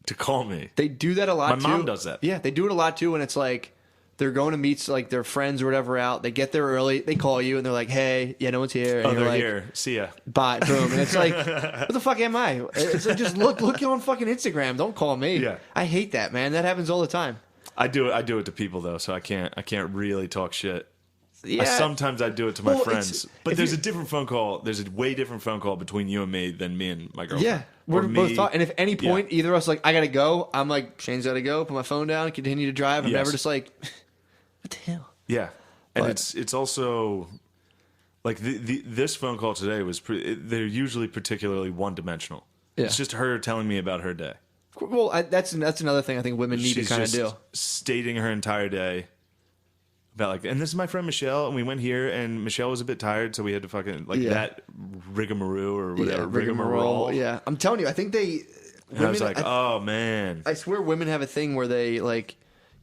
to call me. They do that a lot too. My mom does that. Yeah, they do it a lot too when it's like they're going to meet like their friends or whatever out. They get there early, they call you and they're like, "Hey, yeah, no one's here." And Oh, you're they're like, here. See ya. Bye, boom. And it's like, what the fuck am I? It's like, just look on fucking Instagram. Don't call me. Yeah. I hate that, man. That happens all the time. I do it to people though, so I can't really talk shit. Yeah. Sometimes I do it to my Well, friends, it's- but if there's you- a different phone call. There's a way different phone call between you and me than me and my girlfriend. Yeah, we're Or both me- talking. And if any point either of us like, I gotta go, I'm like, Shane's gotta go. Put my phone down, continue to drive. I'm Yes. never just like, what the hell? Yeah, and But- it's also like this phone call today was. They're usually particularly one dimensional. Yeah. It's just her telling me about her day. Well, that's another thing I think women need She's to kind of just do. stating her entire day about like, and this is my friend Michelle, and we went here, and Michelle was a bit tired, so we had to fucking like Yeah. that rigmarole or whatever, Yeah, rigmarole. Yeah, I'm telling you, I think they. And I was like, oh man, I swear, women have a thing where they like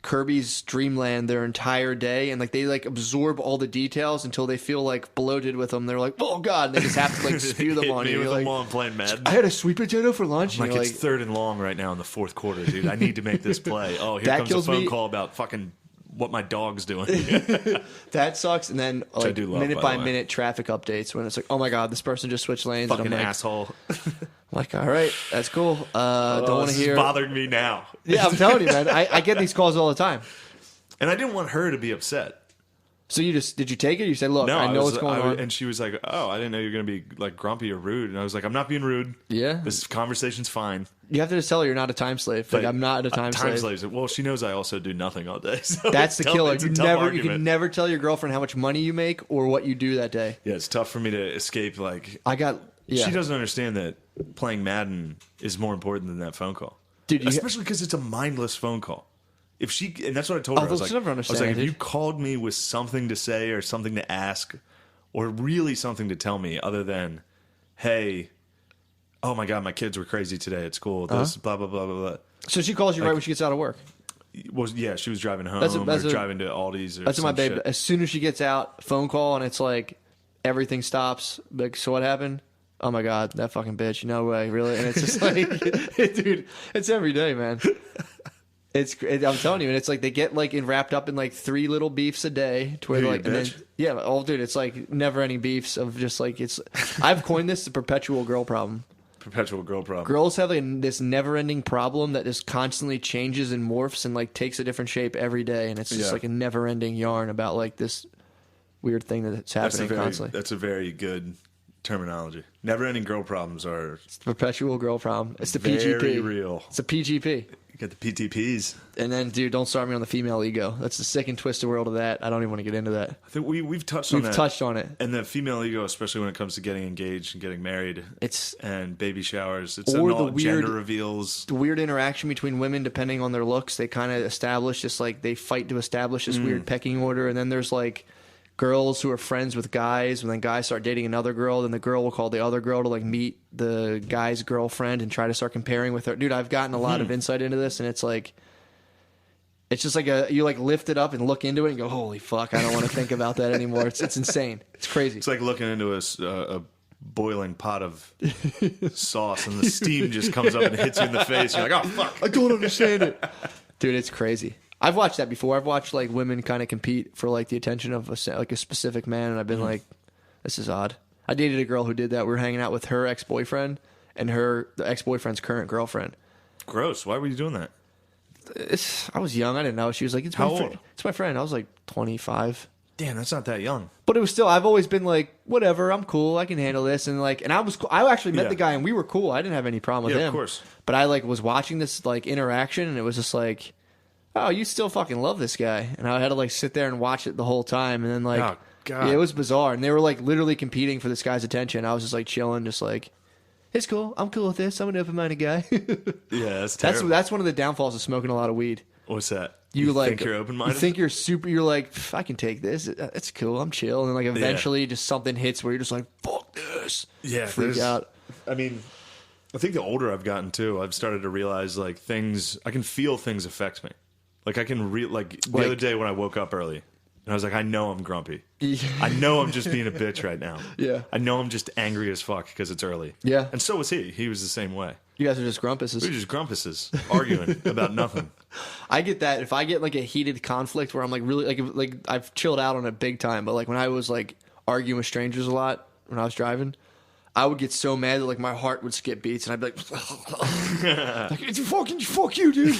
Kirby's Dreamland their entire day, and like they like absorb all the details until they feel like bloated with them. They're like, oh god, and they just have to like spew them hit on me you. with You're them like, while I'm playing Madden. I had a sweet potato for lunch. Like and you're it's third and long right now in the fourth quarter, dude. I need to make this play. Oh, here That comes a kills phone me. call about fucking what my dog's doing. that sucks. And then I like do love, minute by by the way. minute traffic updates when it's like, oh my god, this person just switched lanes. Fucking and I'm like, asshole. like, all right, that's cool. Don't want This to is hear. bothering me now. Yeah, I'm telling you, man. I get these calls all the time. And I didn't want her to be upset. So did you take it? You said, look, No, I know was- what's going on. And she was like, "Oh, I didn't know you were gonna be like grumpy or rude." And I was like, "I'm not being rude. Yeah. This conversation's fine." You have to just tell her you're not a time slave. Like, But I'm not a time slave. slaves. Well, she knows I also do nothing all day. So That's the it's tough- killer. it's a You tough never, you argument. can never tell your girlfriend how much money you make or what you do that day. Yeah, it's tough for me to escape. Like, I got, yeah, she doesn't understand that playing Madden is more important than that phone call. Dude, Especially because it's a mindless phone call. If she, and that's what I told her. Oh, I was they'll like, never understand, if dude. you called me with something to say or something to ask, or really something to tell me, other than, "Hey, oh my god, my kids were crazy today at school. This blah blah blah blah blah." So she calls you right when she gets out of work. Well, yeah, she was driving home That's or driving to Aldi's or That's some my baby. shit. As soon as she gets out, phone call, and it's like everything stops. Like, so what happened? Oh my god, that fucking bitch! No way, really. And it's just like, dude, it's every day, man. I'm telling you, and it's like they get like wrapped up in like 3 little beefs a day to where Dude, like, and then, bitch. yeah, oh dude, it's like never ending beefs of just like it's. I've coined this the perpetual girl problem. Perpetual girl problem. Girls have like this never-ending problem that just constantly changes and morphs and like takes a different shape every day, and it's just Yeah. like a never-ending yarn about like this weird thing that's happening constantly. That's a very good terminology. Never-ending girl problems are It's the perpetual girl problem. It's the very PGP. real. It's a PGP. You get the PTPs. And then, dude, don't start me on the female ego. That's the sick and twisted world of that. I don't even want to get into that. I think we've touched on We've that. touched on it. And the female ego, especially when it comes to getting engaged and getting married, It's and baby showers. It's Or all the weird- gender reveals. the weird interaction between women depending on their looks. They kind of establish this like they fight to establish this weird pecking order, and then there's like girls who are friends with guys, and then guys start dating another girl, then the girl will call the other girl to like meet the guy's girlfriend and try to start comparing with her. Dude, I've gotten a lot of insight into this, and it's like it's just like you like lift it up and look into it and go, holy fuck, I don't want to think about that anymore. It's insane. It's crazy. It's like looking into a boiling pot of sauce, and the steam just comes up and hits you in the face. You're like, oh fuck, I don't understand it, dude. It's crazy. I've watched that before. I've watched like women kind of compete for like the attention of a specific man, and I've been like, this is odd. I dated a girl who did that. We were hanging out with her ex-boyfriend and the ex-boyfriend's current girlfriend. Gross. Why were you doing that? I was young. I didn't know. She was like, How old? It's my friend. I was like 25. Damn, that's not that young. But it was still, I've always been like, whatever, I'm cool. I can handle this. And like, and I was cool. I actually met the guy and we were cool. I didn't have any problem with him. Of course. But I like was watching this like interaction and it was just like, oh, you still fucking love this guy. And I had to like sit there and watch it the whole time. And then like, oh, God. Yeah, it was bizarre. And they were like literally competing for this guy's attention. I was just like chilling, just like, it's cool. I'm cool with this. I'm an open-minded guy. Yeah, that's terrible. That's one of the downfalls of smoking a lot of weed. What's that? You like think you're open-minded? You think you're super. You're like, I can take this. It's cool. I'm chill. And then like eventually, just something hits where you're just like, fuck this. Yeah, freak out. I mean, I think the older I've gotten too, I've started to realize like things. I can feel things affect me. Like I can the other day when I woke up early. And I was like, I know I'm grumpy. I know I'm just being a bitch right now. Yeah. I know I'm just angry as fuck because it's early. Yeah. And so was he. He was the same way. You guys are just grumpuses. We were just grumpuses arguing about nothing. I get that. If I get like a heated conflict where I'm like really like I've chilled out on it big time, but like when I was like arguing with strangers a lot when I was driving, I would get so mad that like my heart would skip beats and I'd be like, it's fuck you, dude.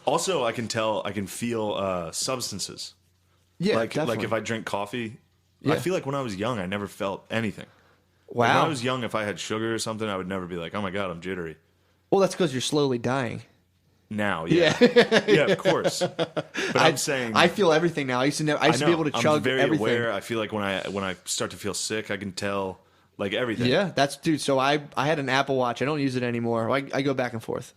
Also, I can feel substances. Yeah, like definitely. if I drink coffee, Yeah. I feel like when I was young, I never felt anything. Wow. Like when I was young, if I had sugar or something, I would never be like, oh my God, I'm jittery. Well, that's because you're slowly dying. Now, yeah. Yeah, of course. But I'm saying I feel everything now. I used to be able to chug I'm very everything. aware. I feel like when I start to feel sick, I can tell like everything. Yeah, dude. So I had an Apple Watch. I don't use it anymore. I go back and forth.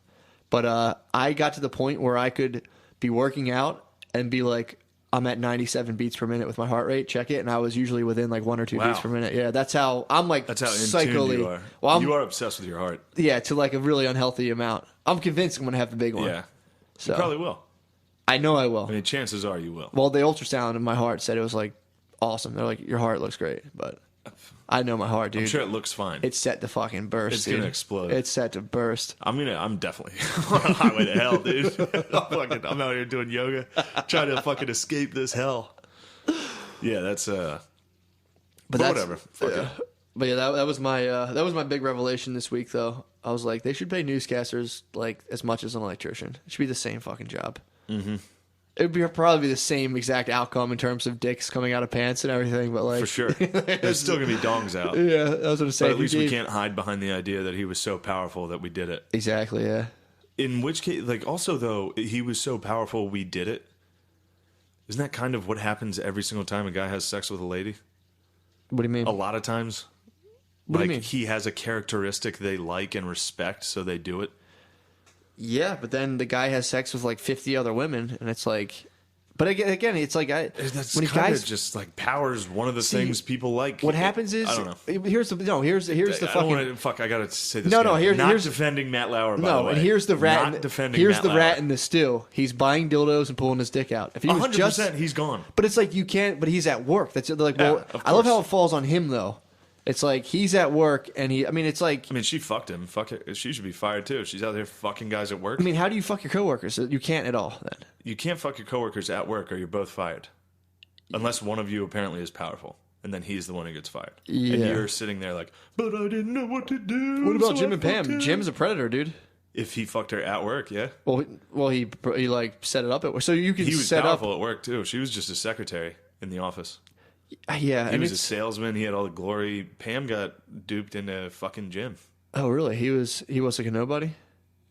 But I got to the point where I could be working out and be like, I'm at 97 beats per minute with my heart rate. Check it, and I was usually within like 1 or 2 beats per minute. Yeah, that's how I'm like. That's how in psychically. tune you are. Well, you are obsessed with your heart. Yeah, to like a really unhealthy amount. I'm convinced I'm gonna have the big one. Yeah, so you probably will. I know I will. I mean, chances are you will. Well, the ultrasound in my heart said it was like awesome. They're like, your heart looks great, but I know my heart, dude. I'm sure it looks fine. It's set to fucking burst. It's dude. gonna explode. It's set to burst. I'm definitely on a highway to hell, dude. I'm out here doing yoga, trying to fucking escape this hell. Yeah, that's but whatever. Fuck it. But yeah, that was my big revelation this week. Though I was like, they should pay newscasters like as much as an electrician. It should be the same fucking job. Mm-hmm. It would probably be the same exact outcome in terms of dicks coming out of pants and everything. But like, for sure, there's still gonna be dongs out. Yeah, that was what I'm saying. But at least we can't hide behind the idea that he was so powerful that we did it. Exactly. Yeah. In which case, like, also though, he was so powerful we did it. Isn't that kind of what happens every single time a guy has sex with a lady? What do you mean? A lot of times. What do like you mean? he has a characteristic they like and respect, so they do it. Yeah, but then the guy has sex with like 50 other women, and it's like, but again, it's like That's when kind guys of just like power's one of the things people like. What happens is I don't know. Here's the I fucking I gotta say this. No, again. no, here's- not here's- defending Matt Lauer. By the no, way. and here's the rat. Not defending. Here's Matt the Lauer. rat in the stew. He's buying dildos and pulling his dick out. If he was 100%, just, he's gone. but it's like you can't. But he's at work. That's like. Well, Yeah, of I love course. how it falls on him though. It's like he's at work and he. I mean, it's like. I mean, she fucked him. Fuck it. She should be fired too. She's out there fucking guys at work. I mean, how do you fuck your coworkers? You can't at all. Then You can't fuck your coworkers at work, or you're both fired. Unless one of you apparently is powerful, and then he's the one who gets fired. Yeah. And you're sitting there like, but I didn't know what to do. what about so Jim I and Pam? fucked him." Jim's a predator, dude. If he fucked her at work, yeah. Well, he like set it up at work, so you can He was set up. powerful at work too. She was just a secretary in the office. Yeah, He and was a it's, salesman. He had all the glory. Pam got duped into fucking Jim. oh really? He was like a nobody.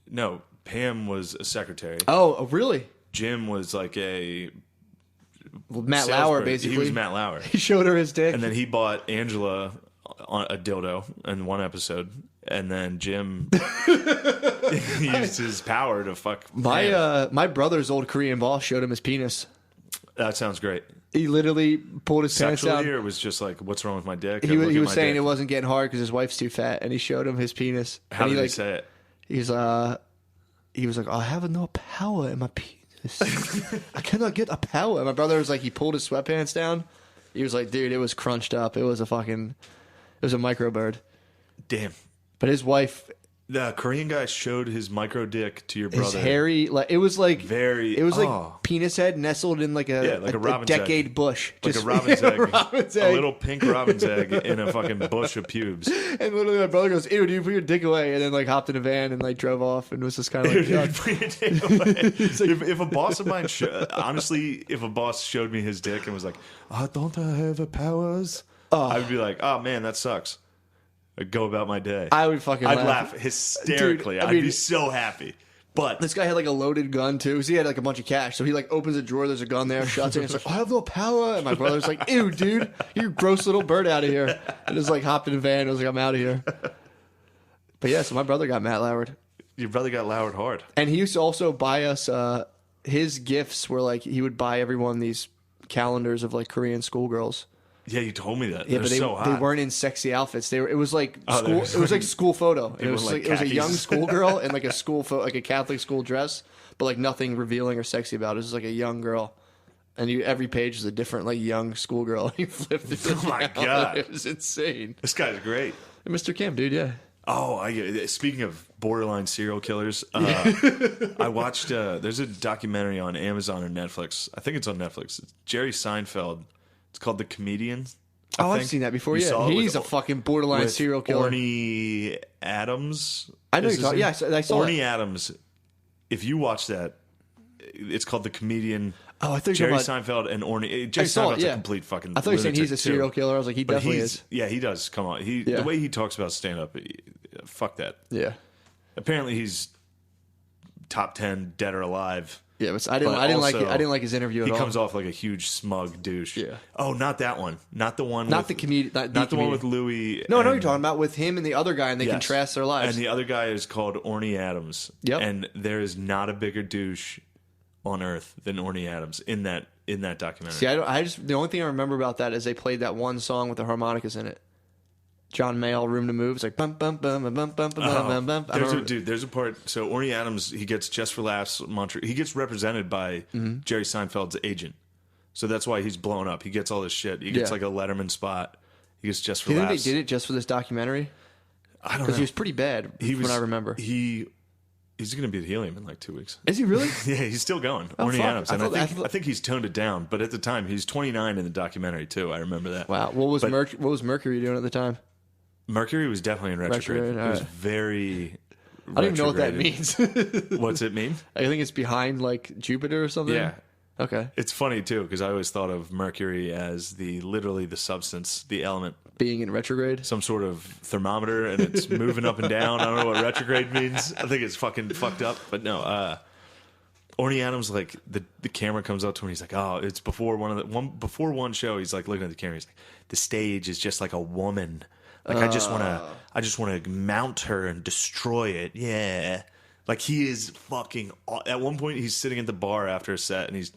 No, Pam was a secretary. Oh, really? Jim was like a Well, Matt Lauer, salesperson. basically. He was Matt Lauer. He showed her his dick. And then he bought Angela on a dildo in one episode, and then Jim used his power to fuck Pam. my brother's old Korean boss showed him his penis. That sounds great. He literally pulled his pants Sexually, down. or it was just like, what's wrong with my dick? He Look was at my saying dick. it wasn't getting hard because his wife's too fat, and he showed him his penis. How and did he he say it? He was like, I have no power in my penis. I cannot get a power. And my brother was like, he pulled his sweatpants down. He was like, dude, it was crunched up. It was a fucking. It was a micro bird. Damn. But his wife, The Korean guy showed his micro dick to your his brother. hairy, like it was like Oh. penis head nestled in like a robin's decade egg. bush, Like Just- a robin's egg. robin's A egg. little pink robin's egg in a fucking bush of pubes. And literally, my brother goes, "Ew, dude, put your dick away," and then like hopped in a van and like drove off, and was just kind of like, "Yuck." if a boss of mine, honestly, if a boss showed me his dick and was like, don't I have powers? I would be like, oh man, that sucks. I'd go about my day. I would fucking I'd laugh. laugh hysterically. Dude, I I'd mean- be so happy. But This guy had like a loaded gun too, so he had like a bunch of cash. So he like opens a drawer, there's a gun there, shuts it, and it's like, "I have no power." And my brother's like, "Ew, dude, you gross little bird out of here!" And just like hopped in a van, and was like, "I'm out of here." But yeah, so my brother got Matt Lauer, your brother got lowered hard. and he used to also buy us. His gifts were like he would buy everyone these calendars of like Korean schoolgirls. Yeah, you told me that. Yeah, They're but so hot. they weren't in sexy outfits. They were. It was like Oh, school. they It were was like school photo. And They it was were like like it was a khakis. young schoolgirl in like a school like a Catholic school dress, but like nothing revealing or sexy about it. It was just like a young girl, and every page was a different like young schoolgirl. You flipped through. Oh my calendar. God. It was insane. This guy's great. Mr. Kim, dude, yeah. Oh, speaking of borderline serial killers, I watched. There's a documentary on Amazon or Netflix. I think it's on Netflix. It's Jerry Seinfeld. It's called The Comedian. I Oh, I've think. seen that before. You saw Yeah, it he's a with- fucking borderline with serial killer. Orny Adams. I know is you're talking. his name? Yeah, I saw Orny it. Adams. If you watch that, it's called The Comedian. Oh, I thought you Jerry were talking about. Seinfeld and Orny. I Jerry saw it, Seinfeld's yeah. a complete fucking. I thought you were saying he's a lunatic, too. serial killer. I was like, he But definitely he's is. yeah, he does. Come on, Yeah. the way he talks about stand up, fuck that. Yeah, Apparently, he's top 10 dead or alive. yeah. But I didn't. But I didn't like. also, I didn't like his interview at He all. comes off like a huge smug douche. Yeah. Oh, not that one. Not the one. Not with, the comedian. Not the one with Louis. No, I know what and- you're talking about with him and the other guy, and they Yes. contrast their lives. And the other guy is called Orny Adams. Yep. And there is not a bigger douche on earth than Orny Adams in that documentary. See, I just the only thing I remember about that is they played that one song with the harmonicas in it. John Mayall, "Room to Move." It's like bum bum bum bum bum bum bum bum. I don't remember- There's a part. So Orny Adams, he gets Just for Laughs Montreal. He gets represented by Mm-hmm. Jerry Seinfeld's agent. So that's why he's blown up. He gets all this shit. He gets Yeah. like a Letterman spot. He gets Just for Do you think Laughs. they did it just for this documentary? I don't know. Because he was pretty bad, from what I remember. He's going to be at Helium in like 2 weeks. Is he really? Yeah, he's still going. Oh, Orny fuck. Adams. And I I thought- think he's toned it down. But at the time, he's 29 in the documentary too. I remember that. Wow. What was But- What was Mercury doing at the time? Mercury was definitely in retrograde. Retrograde, It was alright. very. I don't even know what that retrograded. means. What's it mean? I think it's behind like Jupiter or something. Yeah. Okay. It's funny too because I always thought of Mercury as literally the substance, the element, Being in retrograde. some sort of thermometer, and it's moving up and down. I don't know what retrograde means. I think it's fucking fucked up. But no, Orny Adams, like the camera comes up to him. And he's like, "Oh, it's before before one show." He's like looking at the camera. He's like, "The stage is just like a woman. Like I just want to mount her and destroy it. Yeah." Like he is fucking. At one point, he's sitting at the bar after a set, and he's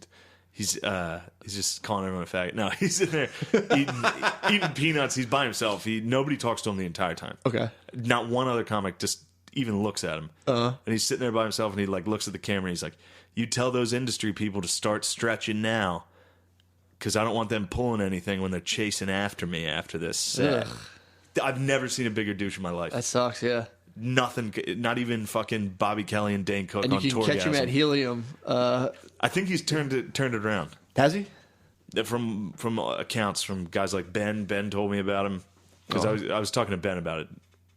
just calling everyone a faggot. No, he's in there eating peanuts. He's by himself. Nobody talks to him the entire time. Okay. Not one other comic just even looks at him. And he's sitting there by himself, and he like looks at the camera. And he's like, "You tell those industry people to start stretching now, because I don't want them pulling anything when they're chasing after me after this." Ugh. I've never seen a bigger douche in my life. That sucks. Yeah. Nothing, not even fucking Bobby Kelly and Dane Cook And you on can catch him Tourgasm. at Helium. I think he's turned it around. Has he? From accounts from guys like Ben. Ben told me about him because I was talking to Ben about it.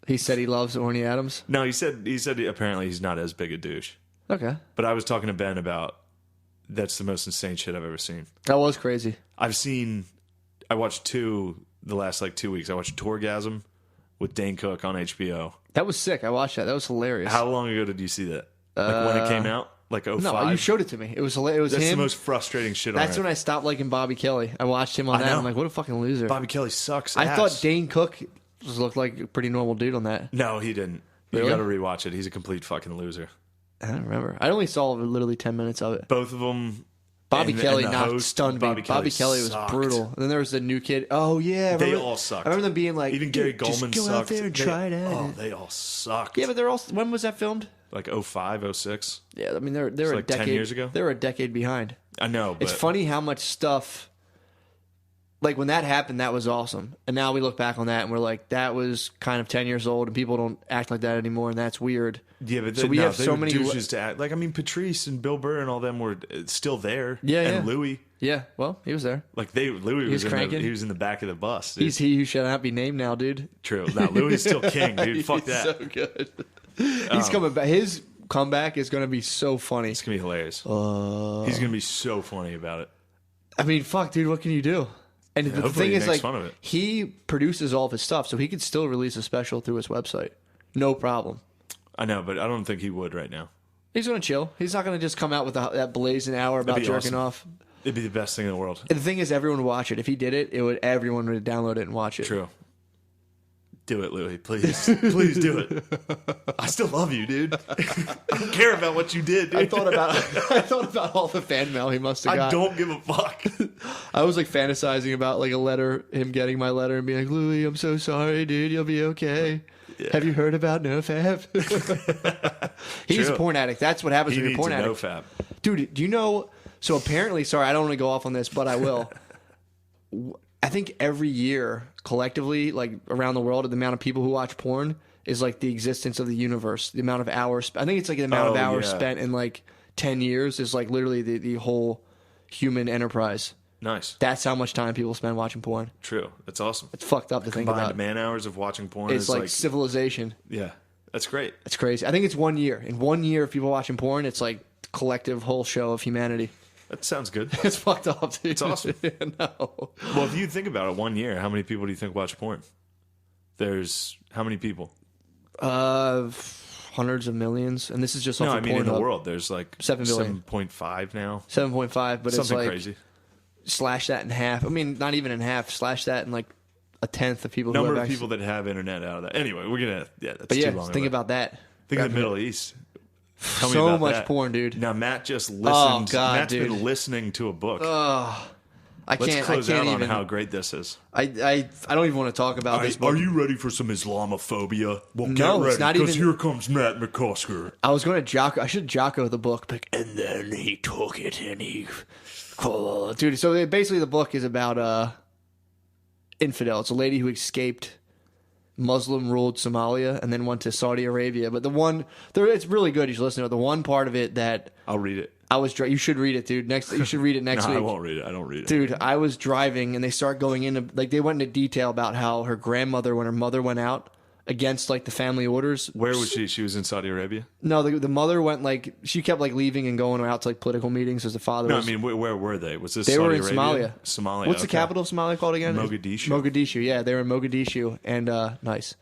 He said he loves Orny Adams. No, he said apparently he's not as big a douche. Okay. But I was talking to Ben about that's the most insane shit I've ever seen. That was crazy. I watched the last like 2 weeks. I watched Tourgasm with Dane Cook on HBO. That was sick. I watched that. That was hilarious. How long ago did you see that? Like when it came out? Like 05? No, you showed it to me. It was hilarious. It was That's him. the most frustrating shit on That's earth. when I stopped liking Bobby Kelly. I watched him on that. know. I'm like, what a fucking loser. Bobby Kelly sucks I ass. thought Dane Cook just looked like a pretty normal dude on that. No, he didn't. You Really? got to rewatch it. He's a complete fucking loser. I don't remember. I only saw literally 10 minutes of it. Both of them. Bobby and Kelly the knocked host, stunned me. Bobby Kelly was sucked. brutal. And then there was the new kid. Oh yeah, I They remember- all sucked. I remember them being like, Even Gary "Dude, just Goldman go sucked. out there and try it out. Oh, they all sucked. Yeah, but they're all. When was that filmed? Like 05, 06. Yeah, I mean they're a like 10 decade years ago? They're a decade behind. I know, but It's funny how much stuff like when that happened, that was awesome. And now we look back on that and we're like, that was kind of 10 years old, and people don't act like that anymore, and that's weird. Yeah, but so we have so many douches to act. Like, I mean, Patrice and Bill Burr and all them were still there. Yeah, and yeah. Louis. Yeah, well, he was there. Like Louis was cranking. he was in the back of the bus. Dude. He's he who shall not be named now, dude. True. Now Louis is still king, dude. Fuck He's that. so good. He's coming back. His comeback is going to be so funny. It's gonna be hilarious. He's gonna be so funny about it. I mean, fuck, dude, what can you do? And the hopefully thing he is, makes like, fun of it. he produces all of his stuff, so he could still release a special through his website. No problem. I know, but I don't think he would right now. He's going to chill. He's not going to just come out with that blazing hour about That'd be jerking awesome. off. It'd be the best thing in the world. And the thing is, everyone would watch it. If he did it, everyone would download it and watch it. True. Do it, Louis. Please. Please do it. I still love you, dude. I don't care about what you did, dude. I thought about all the fan mail he must have got. I don't give a fuck. I was like fantasizing about like a letter, him getting my letter and being like, Louis, I'm so sorry, dude. You'll be okay. Yeah. Have you heard about NoFap? He's True. a porn addict. That's what happens He when you're a needs porn a addict. NoFap. Dude, do you know? So apparently, sorry, I don't want to go off on this, but I will. I think every year, collectively, like around the world, the amount of people who watch porn is like the existence of the universe. The amount of hours. I think it's like the amount of hours spent in like 10 years is like literally the whole human enterprise. Nice. That's how much time people spend watching porn. True. That's awesome. It's fucked up to think Combined about. man hours of watching porn It's is like civilization. yeah, that's great. It's crazy. I think it's 1 year. In 1 year of people watching porn, it's like collective whole show of humanity. That sounds good. It's fucked up, dude. It's awesome. No. Well, if you think about it, 1 year, how many people do you think watch porn? There's how many people? Hundreds of millions, and this is just off No, of I mean in the Pornhub. world, there's like 7 billion. 7.5 now. 7.5, but it's Something like crazy. slash that in half. I mean, not even in half. Slash that in like a tenth of people. Number who of have people that have internet out of that. Anyway, we're gonna that's But yeah, too long. think away. about that. Think of the Middle East. Tell me So about much that. porn, dude. Now Matt just listened. Oh, God, Matt's dude. been listening to a book. I Let's can't. close I can't out even. on how great this is. I don't even want to talk about this book. Are you ready for some Islamophobia? Well, get No, it's ready, not because even- here comes Matt McCusker. I was going to Jocko. I should Jocko the book, but, and then he took it and he, dude. So basically, the book is about infidel. It's a lady who escaped Muslim-ruled Somalia and then went to Saudi Arabia. But it's really good. You should listen to it. The one part of it that I'll read it. you should read it, dude. You should read it next No, week. I won't read it. I don't read it. Dude, I was driving and they start going into like they went into detail about how her grandmother, when her mother went out against like the family orders. Where was she? She was in Saudi Arabia? No, the mother went like she kept like leaving and going out to like political meetings as the father. No, was, I mean, where were they? Was this they Saudi were in Arabia? Somalia. Somalia. What's the okay. capital of Somalia called again? Mogadishu. Mogadishu. Yeah, they were in Mogadishu and nice.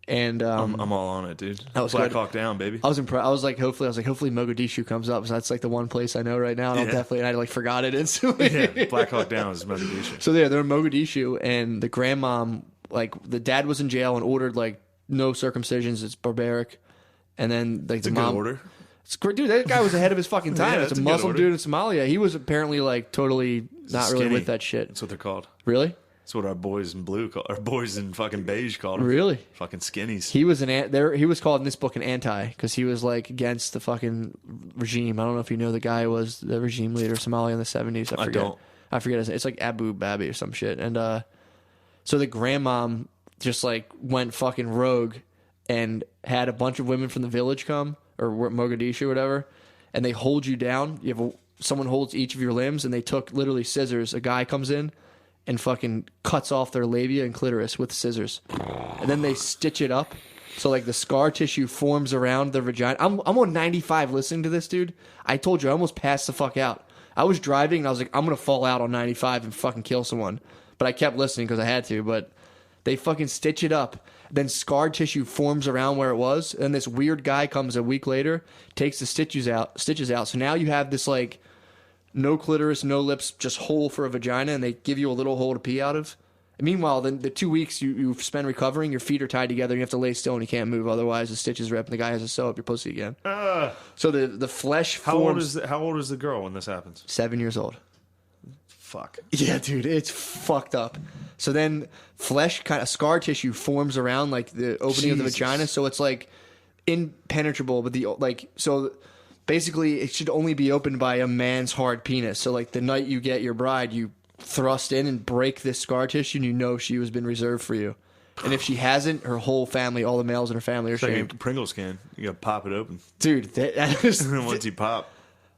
And I'm all on it, dude. That was Black good. Hawk down, baby. I was impressed. I was like, hopefully Mogadishu comes up. So that's like the one place I know right now. And I'll Yeah. definitely. And I like forgot it instantly. Yeah, Black Hawk down is Mogadishu. So they're in Mogadishu, and the grandmom, like the dad was in jail and ordered like no circumcisions. It's barbaric, and then like It's a the good mom. order. It's great, dude. That guy was ahead of his fucking time. Yeah, it's that's a a good Muslim order. dude in Somalia. He was apparently like totally not really Skinny. with that shit. That's what they're called. Really, That's what our boys in blue call. Our boys in fucking beige called them. really. Fucking skinnies. He was he was called in this book an anti because he was like against the fucking regime. I don't know if you know the guy who was the regime leader of Somalia in the 70s. I forget. don't. I forget his name. It's like Abu Babi or some shit. And so the grandmom just like went fucking rogue and had a bunch of women from the village come or Mogadishu or whatever, and they hold you down. Someone holds each of your limbs, and they took literally scissors. A guy comes in and fucking cuts off their labia and clitoris with scissors. And then they stitch it up. So like the scar tissue forms around their vagina. I'm on 95 listening to this, dude. I told you I almost passed the fuck out. I was driving and I was like, I'm going to fall out on 95 and fucking kill someone. But I kept listening because I had to. But they fucking stitch it up. Then scar tissue forms around where it was. And this weird guy comes a week later, takes the stitches out. So now you have this like no clitoris, no lips, just hole for a vagina, and they give you a little hole to pee out of. And meanwhile, then the 2 weeks you spend recovering, your feet are tied together, and you have to lay still and you can't move. Otherwise, the stitches rip and the guy has to sew up your pussy again. So the flesh How old forms... how old is the girl when this happens? 7 years old. Fuck. Yeah, dude, it's fucked up. So then flesh, kind of scar tissue forms around like the opening of the Jesus. vagina, so it's like impenetrable. But so basically, it should only be opened by a man's hard penis. So like the night you get your bride, you thrust in and break this scar tissue, and you know she has been reserved for you. And if she hasn't, her whole family, all the males in her family are It's like shamed. a Pringles can. You gotta pop it open. Dude, that is... And once you pop,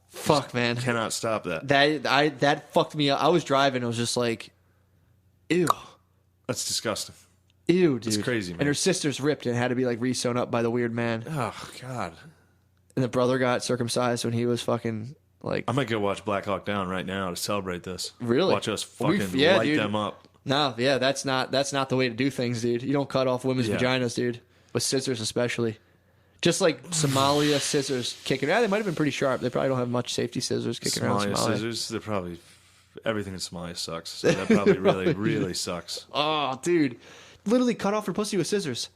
fuck, man. cannot stop that. That fucked me up. I was driving. I was just like, ew. That's disgusting. Ew, dude. It's crazy, man. And her sister's ripped and had to be like re-sewn up by the weird man. Oh, God. And the brother got circumcised when he was fucking like... I might go watch Black Hawk Down right now to celebrate this. Really? Watch us fucking light dude. them up. No, yeah, that's not the way to do things, dude. You don't cut off women's vaginas, dude. With scissors especially. Just like Somalia scissors kicking... Yeah, they might have been pretty sharp. They probably don't have much safety scissors kicking around Somalia Somalia. scissors, they're probably... Everything in Somalia sucks. So that probably really, really sucks. Oh, dude. Literally cut off her pussy with scissors.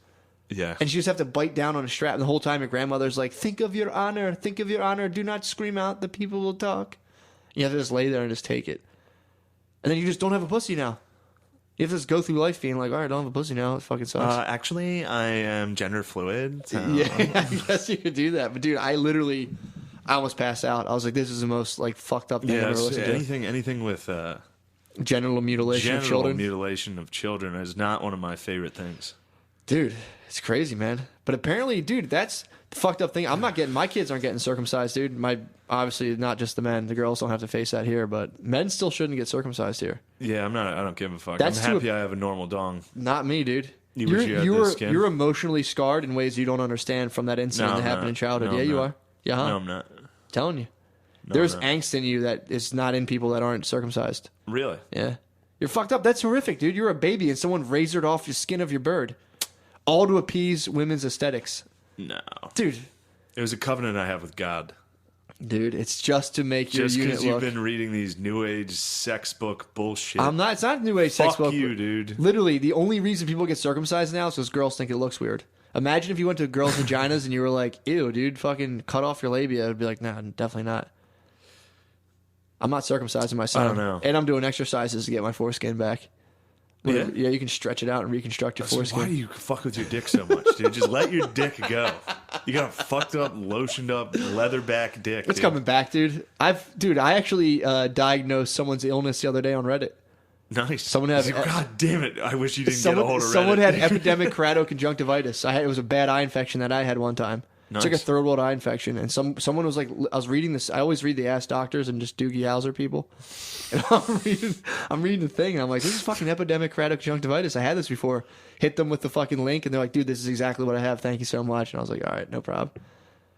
Yeah. And she just have to bite down on a strap. And the whole time your grandmother's like, think of your honor. Think of your honor. Do not scream out. The people will talk. You have to just lay there and just take it. And then you just don't have a pussy now. You have to just go through life being like, all right, I don't have a pussy now. It fucking sucks. Actually, I am gender fluid. So. Yeah, I guess you could do that. But, dude, I almost passed out. I was like, this is the most like fucked up thing I've ever listened to. Anything with Genital mutilation of genital children. mutilation of children is not one of my favorite things. Dude, it's crazy, man. But apparently, dude, that's the fucked up thing. My kids aren't getting circumcised, dude. Obviously not just the men. The girls don't have to face that here, but men still shouldn't get circumcised here. Yeah, I don't give a fuck. That's I'm happy I have a normal dong. Not me, dude. You wish you had this skin? You're emotionally scarred in ways you don't understand from that incident No, that I'm happened not. in childhood. No, Yeah, I'm you not. are. Yeah, huh? No, I'm not. Telling you. No, There's I'm not. angst in you that is not in people that aren't circumcised. Really? Yeah. You're fucked up. That's horrific, dude. You're a baby and someone razored off your skin of your bird. All to appease women's aesthetics. No. Dude. It was a covenant I have with God. Dude, it's just to make your Just unit because you've look. been reading these new age sex book bullshit. I'm not. It's not new age sex Fuck book. you, dude. Literally, the only reason people get circumcised now is because girls think it looks weird. Imagine if you went to girls' vaginas and you were like, "Ew, dude, fucking cut off your labia." I'd be like, "Nah, definitely not." I'm not circumcising my son. I don't know. And I'm doing exercises to get my foreskin back. Yeah? Yeah, you can stretch it out and reconstruct your So foreskin. why do you fuck with your dick so much, dude? Just let your dick go. You got a fucked up, lotioned up, leatherback dick. It's dude. coming back, dude. I actually diagnosed someone's illness the other day on Reddit. Nice. Someone had- God damn it! I wish you didn't get a hold of Reddit. Someone had epidemic keratoconjunctivitis. It was a bad eye infection that I had one time. It's like a Nice. third world eye infection. And someone was like, I was reading this. I always read the Ask Doctors and just Doogie Howser people. And I'm reading the thing and I'm like, this is fucking epidemic keratoconjunctivitis. I had this before. Hit them with the fucking link and they're like, dude, this is exactly what I have. Thank you so much. And I was like, all right, no problem.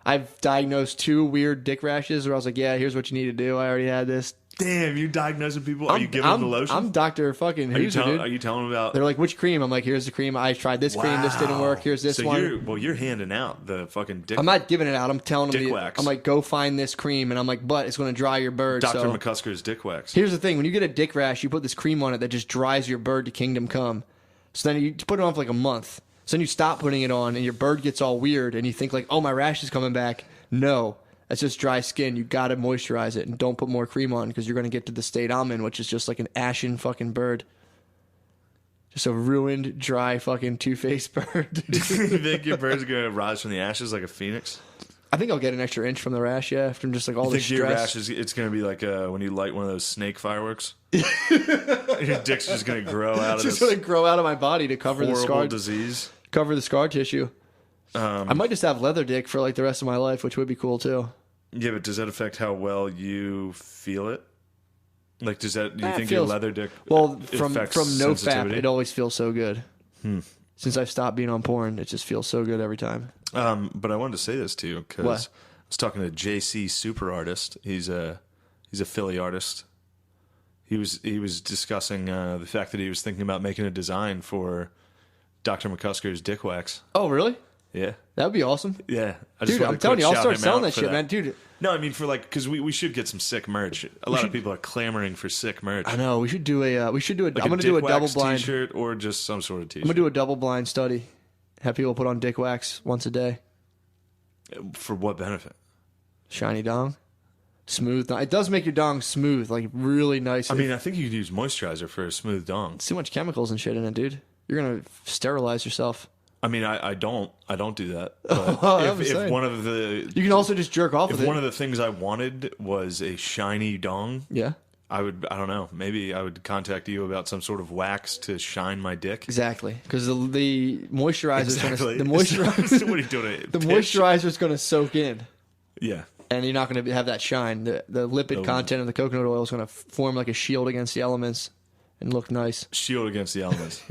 I've diagnosed 2 weird dick rashes where I was like, yeah, here's what you need to do. I already had this. Damn, you diagnosing people? Are you giving them the lotion? I'm Dr. fucking are, you Hooser, dude. are you telling them about? They're like, which cream? I'm like, here's the cream. I tried this cream. This didn't work. Here's this so one. You're handing out the fucking dick. I'm not giving it out. I'm telling them. Dick wax. I'm like, go find this cream. And I'm like, but it's going to dry your bird. Dr. So McCusker's dick wax. here's the thing. When you get a dick rash, you put this cream on it that just dries your bird to kingdom come. So then you put it on for like a month. So then you stop putting it on and your bird gets all weird and you think like, oh, my rash is coming back. No. That's just dry skin. You got to moisturize it and don't put more cream on because you're going to get to the state I'm in, which is just like an ashen fucking bird. Just a ruined, dry fucking two-faced bird. you think your bird's gonna rise from the ashes like a phoenix? I think I'll get an extra inch from the rash, yeah, from just like all You the think your stress. rash is it's gonna be like when you light one of those snake fireworks? Your dick's just gonna grow out It's of just this going to grow out of my body to cover the horrible scar, disease. cover the scar tissue. I might just have leather dick for like the rest of my life, which would be cool too. Yeah, but does that affect how well you feel it? Like, does that? Do you It think your feels- leather dick? Well, from affects no fap, sensitivity? it always feels so good. Since I've stopped being on porn, it just feels so good every time. But I wanted to say this to you What? because I was talking to JC Super Artist. He's a Philly artist. He was discussing the fact that he was thinking about making a design for Dr. McCusker's dick wax. Oh, really? Yeah, That would be awesome. yeah. I Dude, wanted I'm to telling you, I'll shout start him selling out that for shit, man. Dude, No, I mean for like because we should get some sick merch. A lot of people are clamoring for sick merch. I know. We should do a. Like I'm going to dick do a double wax blind. T-shirt or just some sort of I'm T-shirt. going to do a double blind study. Have people put on dick wax once a day. For what benefit? Shiny dong. Smooth. It does make your dong smooth, like really nice. I mean, I think you could use moisturizer for a smooth dong. It's too much chemicals and shit in it, dude. You're going to sterilize yourself. I mean, I don't do that. But I'm if saying. one of the You can also just jerk off if with one it. of the things I wanted was a shiny dong, Yeah. I don't know. Maybe I would contact you about some sort of wax to shine my dick. Exactly, because the moisturizer Exactly. the moisturizer What are you doing? the moisturizer is going to soak in, Yeah. and you're not going to have that shine. The lipid content of the coconut oil is going to form like a shield against the elements and look nice. Shield against the elements.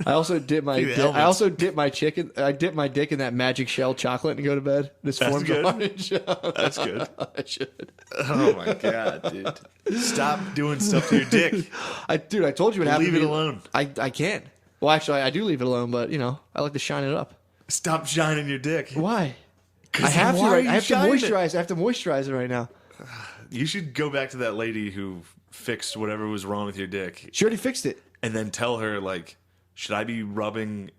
I also dip my The elements. I also dip my chicken. I dip my dick in that magic shell chocolate and go to bed. This That's forms good. a orange. That's good. I should. Oh my god, dude! Stop doing stuff to your dick. I told you what happened. Leave to it me. alone. I can't. Well, actually, I do leave it alone, but I like to shine it up. Stop shining your dick. Why? 'Cause I have to. why are Right, you I have to shining it? moisturize. I have to moisturize it right now. You should go back to that lady who fixed whatever was wrong with your dick, She already fixed it. and then tell her like, should I be rubbing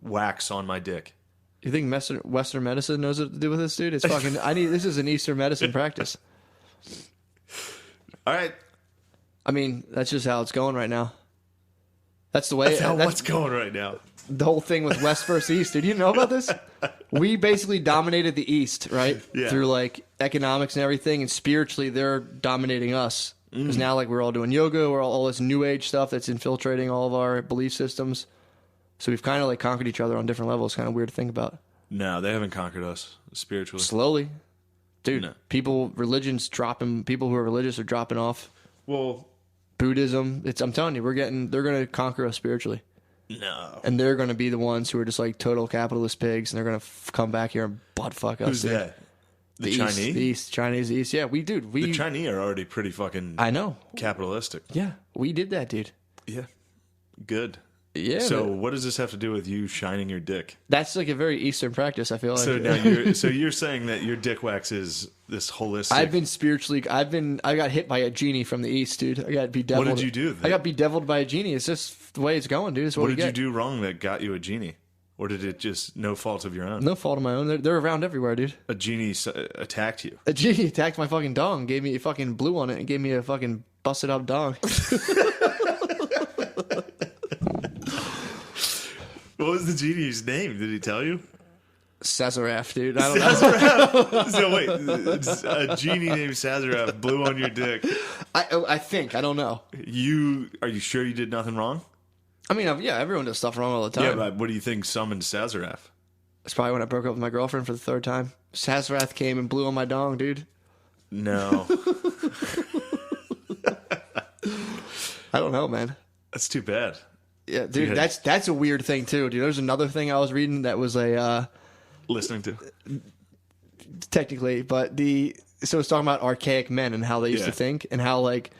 wax on my dick? You think Western medicine knows what to do with this, dude? It's fucking. This is an Eastern medicine practice. All right, I mean, that's just how it's going right now. That's the way. that's how that's what's going right now. the whole thing with West versus East. Dude, you know about this? We basically dominated the East, right? Yeah. Through like economics and everything, and spiritually, they're dominating us. Mm. Because now, like, we're all doing yoga, we're all this new age stuff that's infiltrating all of our belief systems. So we've kind of like conquered each other on different levels. Kind of weird to think about. No, they haven't conquered us spiritually. Slowly, dude. No. Religions dropping. People who are religious are dropping off. Well, Buddhism. I'm telling you, they're going to conquer us spiritually. no. And they're going to be the ones who are just like total capitalist pigs, and they're going to come back here and butt fuck us. Who's dude. that? The East, Chinese? the East, Chinese East. Yeah, we. The Chinese are already pretty fucking I know. capitalistic. Yeah, we did that, dude. Yeah. Good. Yeah. So but what does this have to do with you shining your dick? that's like a very Eastern practice. I feel like. So now you're saying that your dick wax is this holistic. I got hit by a genie from the East, dude. I got bedeviled. What did you do? I got bedeviled by a genie. It's just the way it's going, dude. It's what What we did you get. do wrong that got you a genie? Or did it just no fault of your own? No fault of my own. They're around everywhere, dude. A genie attacked you. A genie attacked my fucking dong, gave me a fucking blue on it, and gave me a fucking busted up dong. What was the genie's name? Did he tell you? Sazaraf, dude. I don't know. So wait, it's a genie named Sazaraf blew on your dick. I think. I don't know. Are you sure you did nothing wrong? I mean, yeah, everyone does stuff wrong all the time. Yeah, but what do you think summoned Sazaraf? That's probably when I broke up with my girlfriend for the third time. Sazerath came and blew on my dong, dude. No. I don't know, man. That's too bad. Yeah, dude, Yeah. that's a weird thing too, dude. There's another thing I was reading that was Listening to. technically, but so it's talking about archaic men and how they used to Yeah. think and how like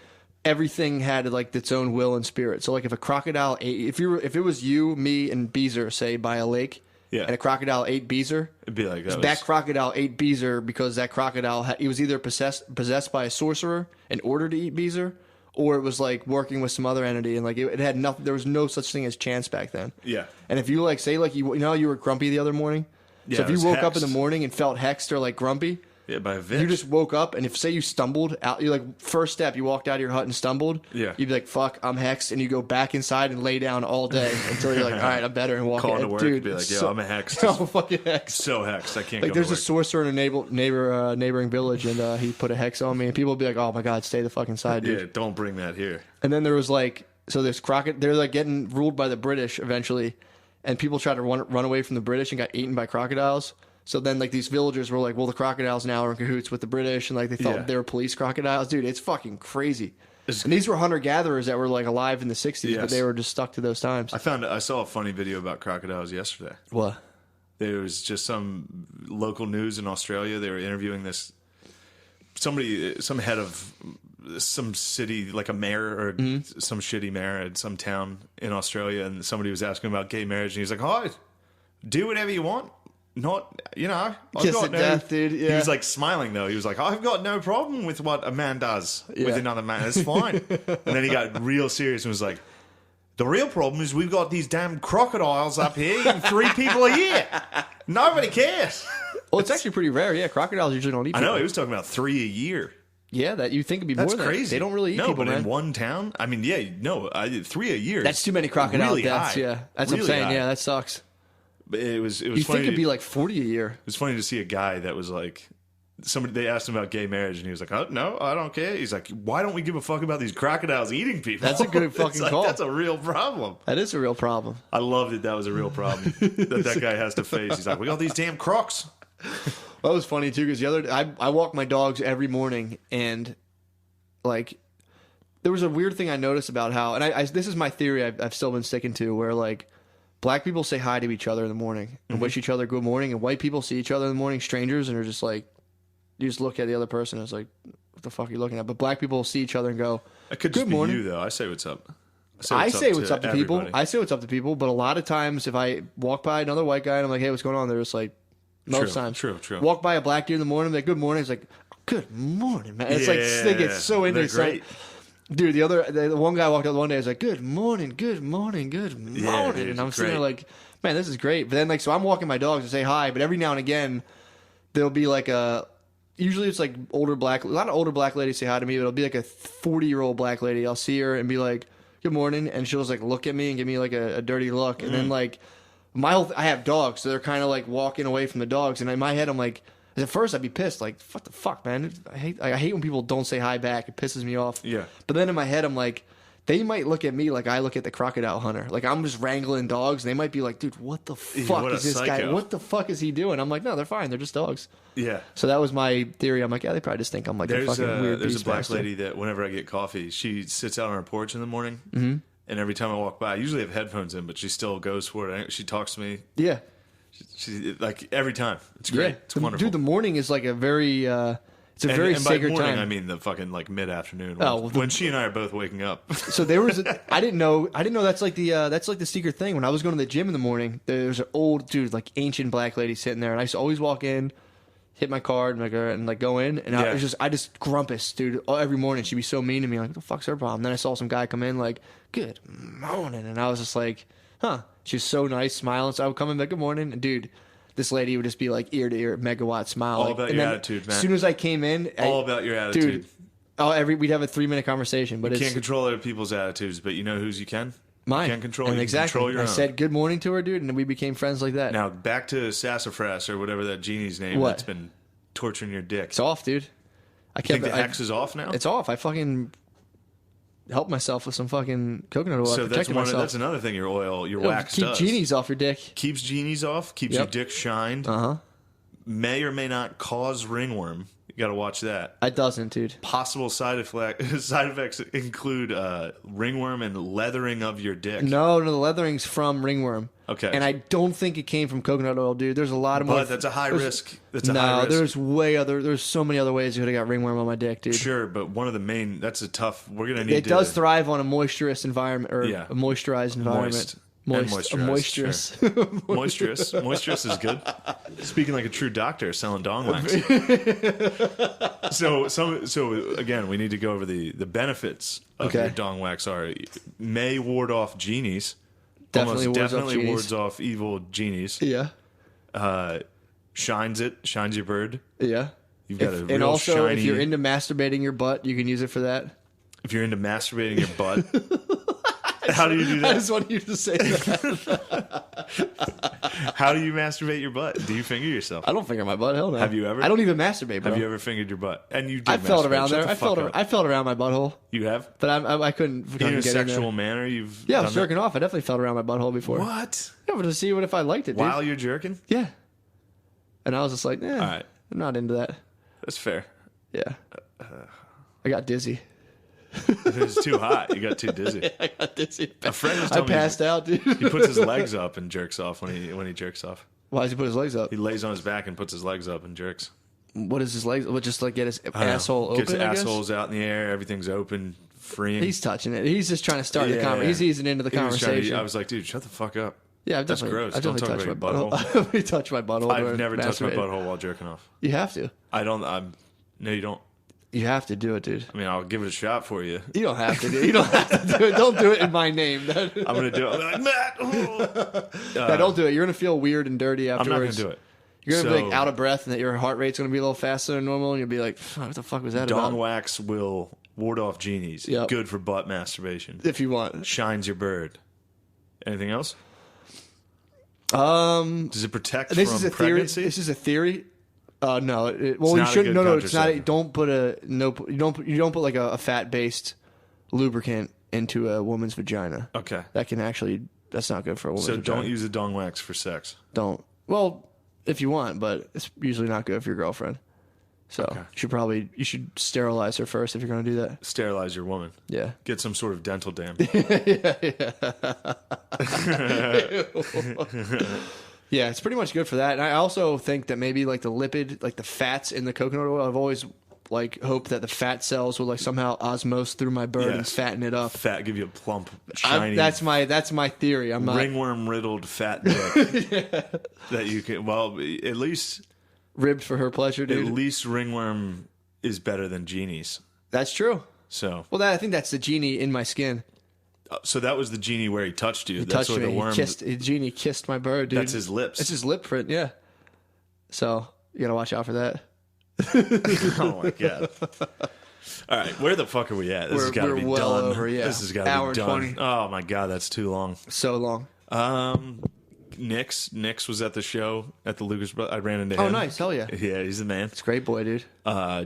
everything had like its own will and spirit. So like if a crocodile ate, if it was you, me, and Beezer, say by a lake, Yeah. and a crocodile ate Beezer, It'd be like that crocodile ate Beezer because that crocodile he was either possessed by a sorcerer in order to eat Beezer, or it was like working with some other entity, and like it had nothing. There was no such thing as chance back then. Yeah. And if you like say like you know how you were grumpy the other morning, Yeah, so if I you was woke up in the hexed. morning and felt hexed or like grumpy, Yeah, by a bitch. you just woke up, and if say you stumbled out, you like first step, you walked out of your hut and stumbled. Yeah. You'd be like, "Fuck, I'm hexed," and you go back inside and lay down all day until you're like, "All right, I'm better," and walk Call in. into work, Dude, be like, it's "Yo, I'm a hexed." I'm fucking hexed. So hexed. I can't Like go there's to a work. sorcerer in a neighboring village, and he put a hex on me, and people would be like, "Oh my god, stay the fuck inside, dude." Yeah, don't bring that here. And then there was like, so there's they're like getting ruled by the British eventually, and people tried to run away from the British and got eaten by crocodiles. So then like these villagers were like, well, the crocodiles now are in cahoots with the British, and like they thought Yeah. they were police crocodiles. Dude, it's fucking crazy. And these were hunter gatherers that were like alive in the 60s, but Yes. they were just stuck to those times. I saw a funny video about crocodiles yesterday. What? There was just some local news in Australia. They were interviewing some head of some city, like a mayor or some shitty mayor at some town in Australia, and somebody was asking about gay marriage, and he's like, "Oh, do whatever you want. Not, I've Kiss got of death, dude. He Yeah. was like smiling though. He was like, "I've got no problem with what a man does with Yeah. another man. It's fine." And then he got real serious and was like, "The real problem is we've got these damn crocodiles up here eating 3 people a year. Nobody cares." Well, it's actually pretty rare. Yeah, crocodiles usually don't eat I people. know he was talking about 3 a year. Yeah, that you think it'd be That's more than crazy. that. They don't really eat no, people, but man. in one town, I mean, yeah, no, 3 a year. That's is too many crocodile really deaths. high. Yeah, that's Really what I'm saying. high. Yeah, that sucks. But it was You funny. think it'd be like 40 a year? It was funny to see a guy that was like they asked him about gay marriage, and he was like, "Oh no, I don't care." He's like, "Why don't we give a fuck about these crocodiles eating people?" That's a good fucking like, call. That's a real problem. That is a real problem. I love that was a real problem that guy has to face. He's like, "We got these damn crocs." That was funny too, because I walk my dogs every morning, and like there was a weird thing I noticed about how, and I this is my theory I've still been sticking to, where like black people say hi to each other in the morning and wish each other good morning, and white people see each other in the morning, strangers, and are just like, you just look at the other person and it's like, what the fuck are you looking at? But black people see each other and go, it could just be you though. I say what's up. I say what's up to people. everybody. I say what's up to people, but a lot of times if I walk by another white guy and I'm like, hey, what's going on? They're just like, most times. True. Walk by a black dude in the morning, like, good morning. It's like, good morning, man. It's like, they get so into it. Dude, the one guy walked out one day, was like, good morning. Yeah, dude, and I'm sitting there like, man, this is great. But then, like, so I'm walking my dogs to say hi, but every now and again, there'll be like usually it's like a lot of older black ladies say hi to me, but it'll be like a 40-year-old black lady. I'll see her and be like, good morning. And she'll just like look at me and give me like a dirty look. And then like, I have dogs, so they're kind of like walking away from the dogs. And in my head, I'm like, at first I'd be pissed, like, what the fuck, man? I hate when people don't say hi back. It pisses me off. Yeah. But then in my head, I'm like, they might look at me like I look at the crocodile hunter. Like I'm just wrangling dogs, and they might be like, dude, what the fuck is this guy? What the fuck is he doing? I'm like, no, they're fine. They're just dogs. Yeah. So that was my theory. I'm like, yeah, they probably just think I'm like a fucking weird There's a black bastard. lady that whenever I get coffee, she sits out on her porch in the morning. Mm-hmm. And every time I walk by, I usually have headphones in, but she still goes for it. She talks to me. Yeah. She like every time. It's great. Yeah. It's wonderful. Dude, the morning is like a very it's a very and by sacred morning, time. I mean the fucking like mid-afternoon when she and I are both waking up. So there was I didn't know that's like the secret thing. When I was going to the gym in the morning, there's an old dude, like ancient black lady sitting there, and I used to always walk in, hit my card and like go in, and I just grumpus, dude. Every morning she'd be so mean to me, like, what the fuck's her problem? Then I saw some guy come in like, good morning, and I was just like, huh. She was so nice, smiling. So I would come in, like, good morning, and dude, this lady would just be like ear to ear, megawatt smile. All about your attitude, man. As soon as I came in, all about your attitude. Dude, we'd have a 3-minute conversation, but you can't control other people's attitudes, but you know whose you can. Mine. You can control. And you exactly. Control your I own. said good morning to her, dude, and we became friends like that. Now back to Sassafras or whatever that genie's name that's been torturing your dick. It's off, dude. I think the hex is off now. It's off. I fucking helped myself with some fucking coconut oil. So that's another thing. Your wax keep does. genies off your dick. Keeps genies off. Keeps your dick shined. May or may not cause ringworm. You got to watch that. It doesn't, dude. Possible side effects include ringworm and leathering of your dick. No, the leathering's from ringworm. Okay. And I don't think it came from coconut oil, dude. There's a lot of more. But that's a high risk. That's a high risk. There's so many other ways you could have got ringworm on my dick, dude. Sure, but one of the main, that's a tough, we're going to need It does thrive on a moisturous environment, or a moisturized environment. Moisturous. Moisturous is good. Speaking like a true doctor selling dong wax. So again, we need to go over the benefits of your dong wax. May ward off genies. Definitely wards off evil genies. Yeah. Shines your bird. Yeah. You've got a real and also, shiny, if you're into masturbating your butt, you can use it for that. If you're into masturbating your butt. How do you do that? I just want you to say that. How do you masturbate your butt? Do you finger yourself? I don't finger my butt. Hell no. Have you ever? I don't even masturbate, bro. Have you ever fingered your butt? And you did I felt around there. I felt around my butthole. You have? But I couldn't in a get sexual in there. manner, I was jerking off. I definitely felt around my butthole before. What? Yeah, but to see if I liked it, dude. While you're jerking? Yeah. And I was just like, all right. I'm not into that. That's fair. Yeah. I got dizzy. It was too hot. You got too dizzy. I got dizzy. A friend was telling me I passed out, dude. He puts his legs up and jerks off when he jerks off. Why does he put his legs up? He lays on his back and puts his legs up and jerks. What is his legs? What, just like get his asshole open? Gets his assholes out in the air. Everything's open, freeing. He's touching it. He's just trying to start the conversation. He's easing into the conversation. I was like, dude, shut the fuck up. Yeah, that's gross. I've Don't talk about your butthole. I've definitely touched my butthole. I've never touched my butthole while jerking off. You have to. No, you don't. You have to do it, dude. I mean, I'll give it a shot for you. You don't have to do it. You don't have to do it. Don't do it in my name. I'm going to do it. I'm like, Matt! Yeah, don't do it. You're going to feel weird and dirty afterwards. I'm not going to do it. You're going to be like out of breath, and that your heart rate's going to be a little faster than normal, and you'll be like, what the fuck was that about? Dong wax will ward off genies. Yep. Good for butt masturbation. If you want. Shines your bird. Anything else? Does it protect this from is a pregnancy? Theory. This is a theory. No. You not a shouldn't. good No, it's not. contraceptive. Don't put You don't put like a fat based lubricant into a woman's vagina. Okay. That can actually. That's not good for a woman's So vagina. don't use a dong wax for sex. Don't. Well, if you want, but it's usually not good for your girlfriend. So you should sterilize her first if you're going to do that. Sterilize your woman. Yeah. Get some sort of dental dam. Yeah, it's pretty much good for that. And I also think that maybe like the lipid, like the fats in the coconut oil, I've always like hoped that the fat cells will like somehow osmose through my bird and Yes. fatten it up. Fat, give you a plump, shiny, That's my theory. I'm not ringworm riddled fat dick that you can. Well, at least ribbed for her pleasure, dude. At least ringworm is better than genie's. That's true. So, Well, I think that's the genie in my skin. so that was the genie where he touched you. He That's touched where me. the worm. Genie kissed my bird, dude. That's his lips. It's his lip print, yeah. So you gotta watch out for that. Oh my god! All right, where the fuck are we at? This has got to we're be well done. over, yeah. This has got to Hour be and done. 20. Oh my god, that's too long. So long. Nix was at the show at the Lucas. I ran into him. Oh, nice. Hell yeah. Yeah, he's the man. It's a great boy, dude.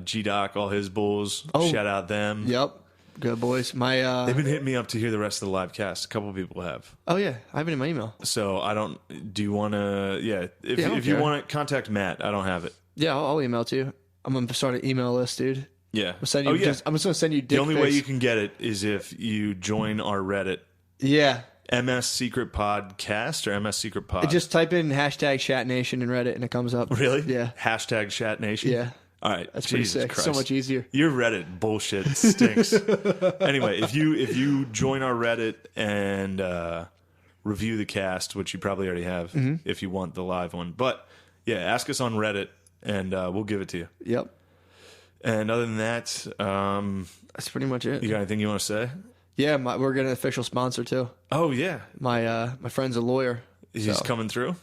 G-Doc, all his bulls. Oh. Shout out them. Yep. Good boys. My They've been hitting me up to hear the rest of the live cast. A couple people have. Oh yeah, I have it in my email. So I don't. Do you want to? Yeah. If, Yeah, I don't if you care. want to contact Matt, I don't have it. Yeah, I'll email it to you. I'm gonna start an email list, dude. Yeah. I'm send you yeah. I'm just gonna send you dick The only way pics. you can get it is if you join our Reddit, Yeah. MS Secret Podcast or MS Secret Pod. Just type in hashtag ShatNation in Reddit and it comes up. Really? Yeah. Hashtag Shat Nation. Yeah. All right. That's pretty Jesus sick. Christ. So much easier. Your Reddit bullshit stinks. Anyway, if you join our Reddit and review the cast, which you probably already have, Mm-hmm. if you want the live one, but yeah, ask us on Reddit and we'll give it to you. Yep. And other than that, That's pretty much it. you got anything you want to say? Yeah, we're getting an official sponsor too. Oh yeah, My friend's a lawyer. he's So, coming through.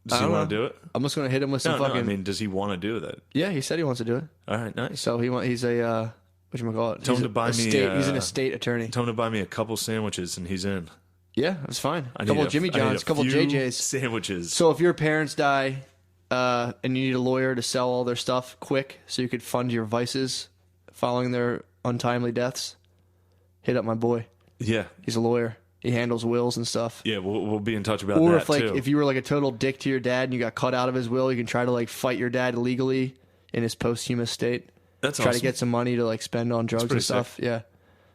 Does I he don't want to know. do it? I'm just gonna hit him with some No, fucking. I mean, does he want to do that? Yeah, he said he wants to do it. All right, nice. So he's a whatchamacallit? Tell him He's to buy me, he's an estate attorney. Tell him to buy me a couple sandwiches, and he's in. Yeah, that's fine. I A need couple Jimmy I need John's, a couple few JJ's. sandwiches. So if your parents die and you need a lawyer to sell all their stuff quick so you could fund your vices following their untimely deaths, hit up my boy. Yeah, He's a lawyer. He handles wills and stuff. yeah, we'll be in touch about Or that if too. if you were like a total dick to your dad and you got cut out of his will, you can try to like fight your dad legally in his posthumous state. That's Try awesome. to get some money to like spend on drugs pretty and stuff. Yeah. I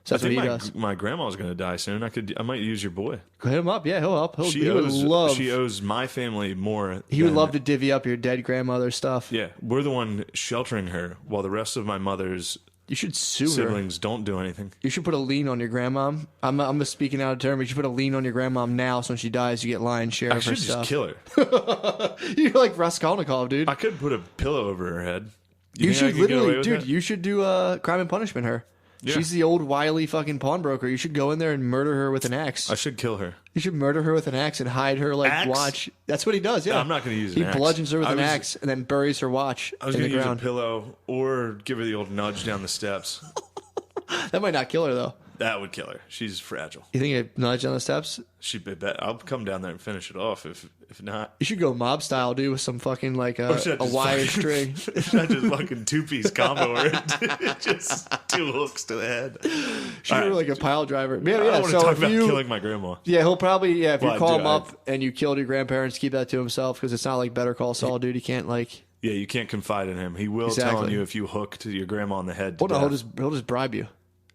So that's what think he does. my grandma's going to die soon. I might use your boy. Hit him up. Yeah, he'll help. She He would love. she owes my family more. He would than- love to divvy up your dead grandmother's stuff. Yeah, we're the one sheltering her while the rest of my mother's You should sue her. siblings don't do anything. You should put a lien on your grandmom. I'm just speaking out of turn, but you should put a lien on your grandmom now, so when she dies, you get lion's share I of her should just stuff. kill her. You're like Raskolnikov, dude. I could put a pillow over her head. You think I should could get away literally, with dude. that? You should do crime and punishment her. Yeah. She's the old wily fucking pawnbroker. You should go in there and murder her with an axe. I should kill her. You should murder her with an axe and hide her like Axe? watch. That's what he does. Yeah, I'm not gonna use He an axe. bludgeons her with I an was- axe and then buries her watch I was in going the to use a ground. pillow or give her the old nudge down the steps. That might not kill her though. That would kill her. She's fragile. You think a nudge on the steps? She'd be bet. I'll come down there and finish it off. If not, You should go mob style, dude, with some fucking like Or should I a just wire fucking- string. should I just fucking 2-piece combo her? Just 2 hooks to the head. Should All do right. like a pile driver. Yeah, I don't yeah. want to So talk if about you, killing my grandma. yeah, he'll probably if Well, you call dude, him up and you killed your grandparents, keep that to himself because it's not like Better Call Saul, dude. He can't like. Yeah, you can't confide in him. He will tell on Exactly. you if you hooked your grandma on the head. To Well, no, death. he'll just bribe you.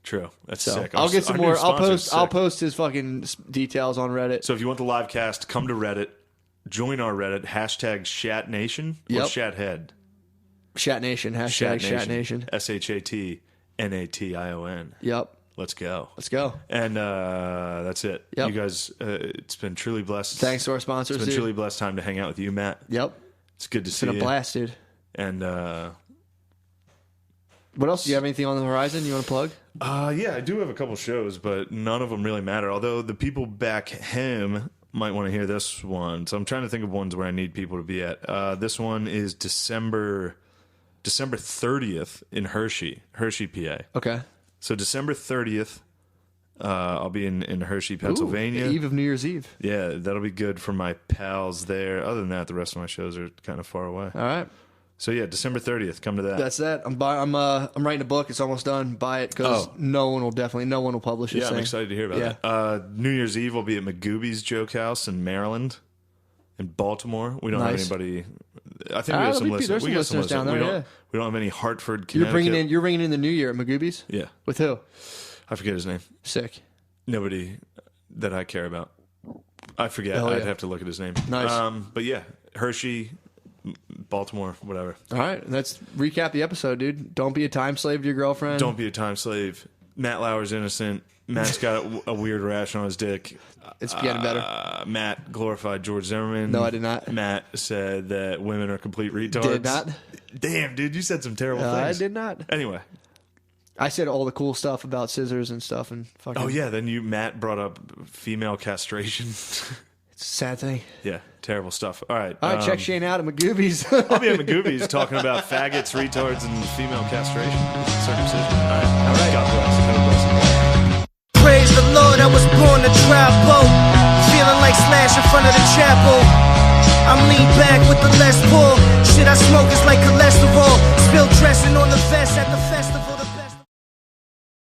True. That's So sick. I'll get some our more. new sponsor's I'll sick. post his fucking details on Reddit. So if you want the live cast, come to Reddit. Join our Reddit. Hashtag ShatNation or Yep. ShatHead. Shat Nation. Hashtag Shat Nation. ShatNation. Yep. Let's go. Let's go. And that's it. Yep. You guys, it's been truly blessed. Thanks to our sponsors, It's been dude. truly blessed time to hang out with you, Matt. Yep. It's good to It's see been a you. blast, dude. And What else? Do you have anything on the horizon you want to plug? yeah, I do have a couple shows, but none of them really matter. Although the people back home might want to hear this one. So I'm trying to think of ones where I need people to be at. This one is December 30th in Hershey, PA. Okay. So December 30th, I'll be in Hershey, Pennsylvania. Ooh, Eve of New Year's Eve. Yeah, that'll be good for my pals there. Other than that, the rest of my shows are kind of far away. All right. So yeah, December 30th. Come to that. That's that. I'm writing a book. It's almost done. Buy it because no one will publish it. Yeah, I'm excited to hear about that. New Year's Eve will be at Magooby's Joke House in Maryland, in Baltimore. We don't have anybody. I think we have some listeners. We got some listeners down there. We don't have any Hartford, Connecticut. You're bringing in the new year at Magooby's. Yeah. With who? I forget his name. Sick. Nobody that I care about. I forget. I'd have to look at his name. Nice. But yeah, Hershey, Baltimore, whatever. All right, let's recap the episode, dude. Don't be a time slave to your girlfriend. Don't be a time slave. Matt Lauer's innocent. Matt's got a weird rash on his dick. It's getting better. Matt glorified George Zimmerman. No, I did not. Matt said that women are complete retards. Did not. Damn, dude, you said some terrible things. I did not. Anyway. I said all the cool stuff about scissors and stuff and fucking... Oh, yeah, then Matt brought up female castration. It's a sad thing. Yeah, terrible stuff. All right. Check Shane out at Magooby's. I'll be at Magooby's talking about faggots, retards, and female castration. Circumcision. All right. God bless. God bless. Praise the Lord, I was born to travel. Feeling like Slash in front of the chapel. I'm lean back with the Les Paul. Shit I smoke is like a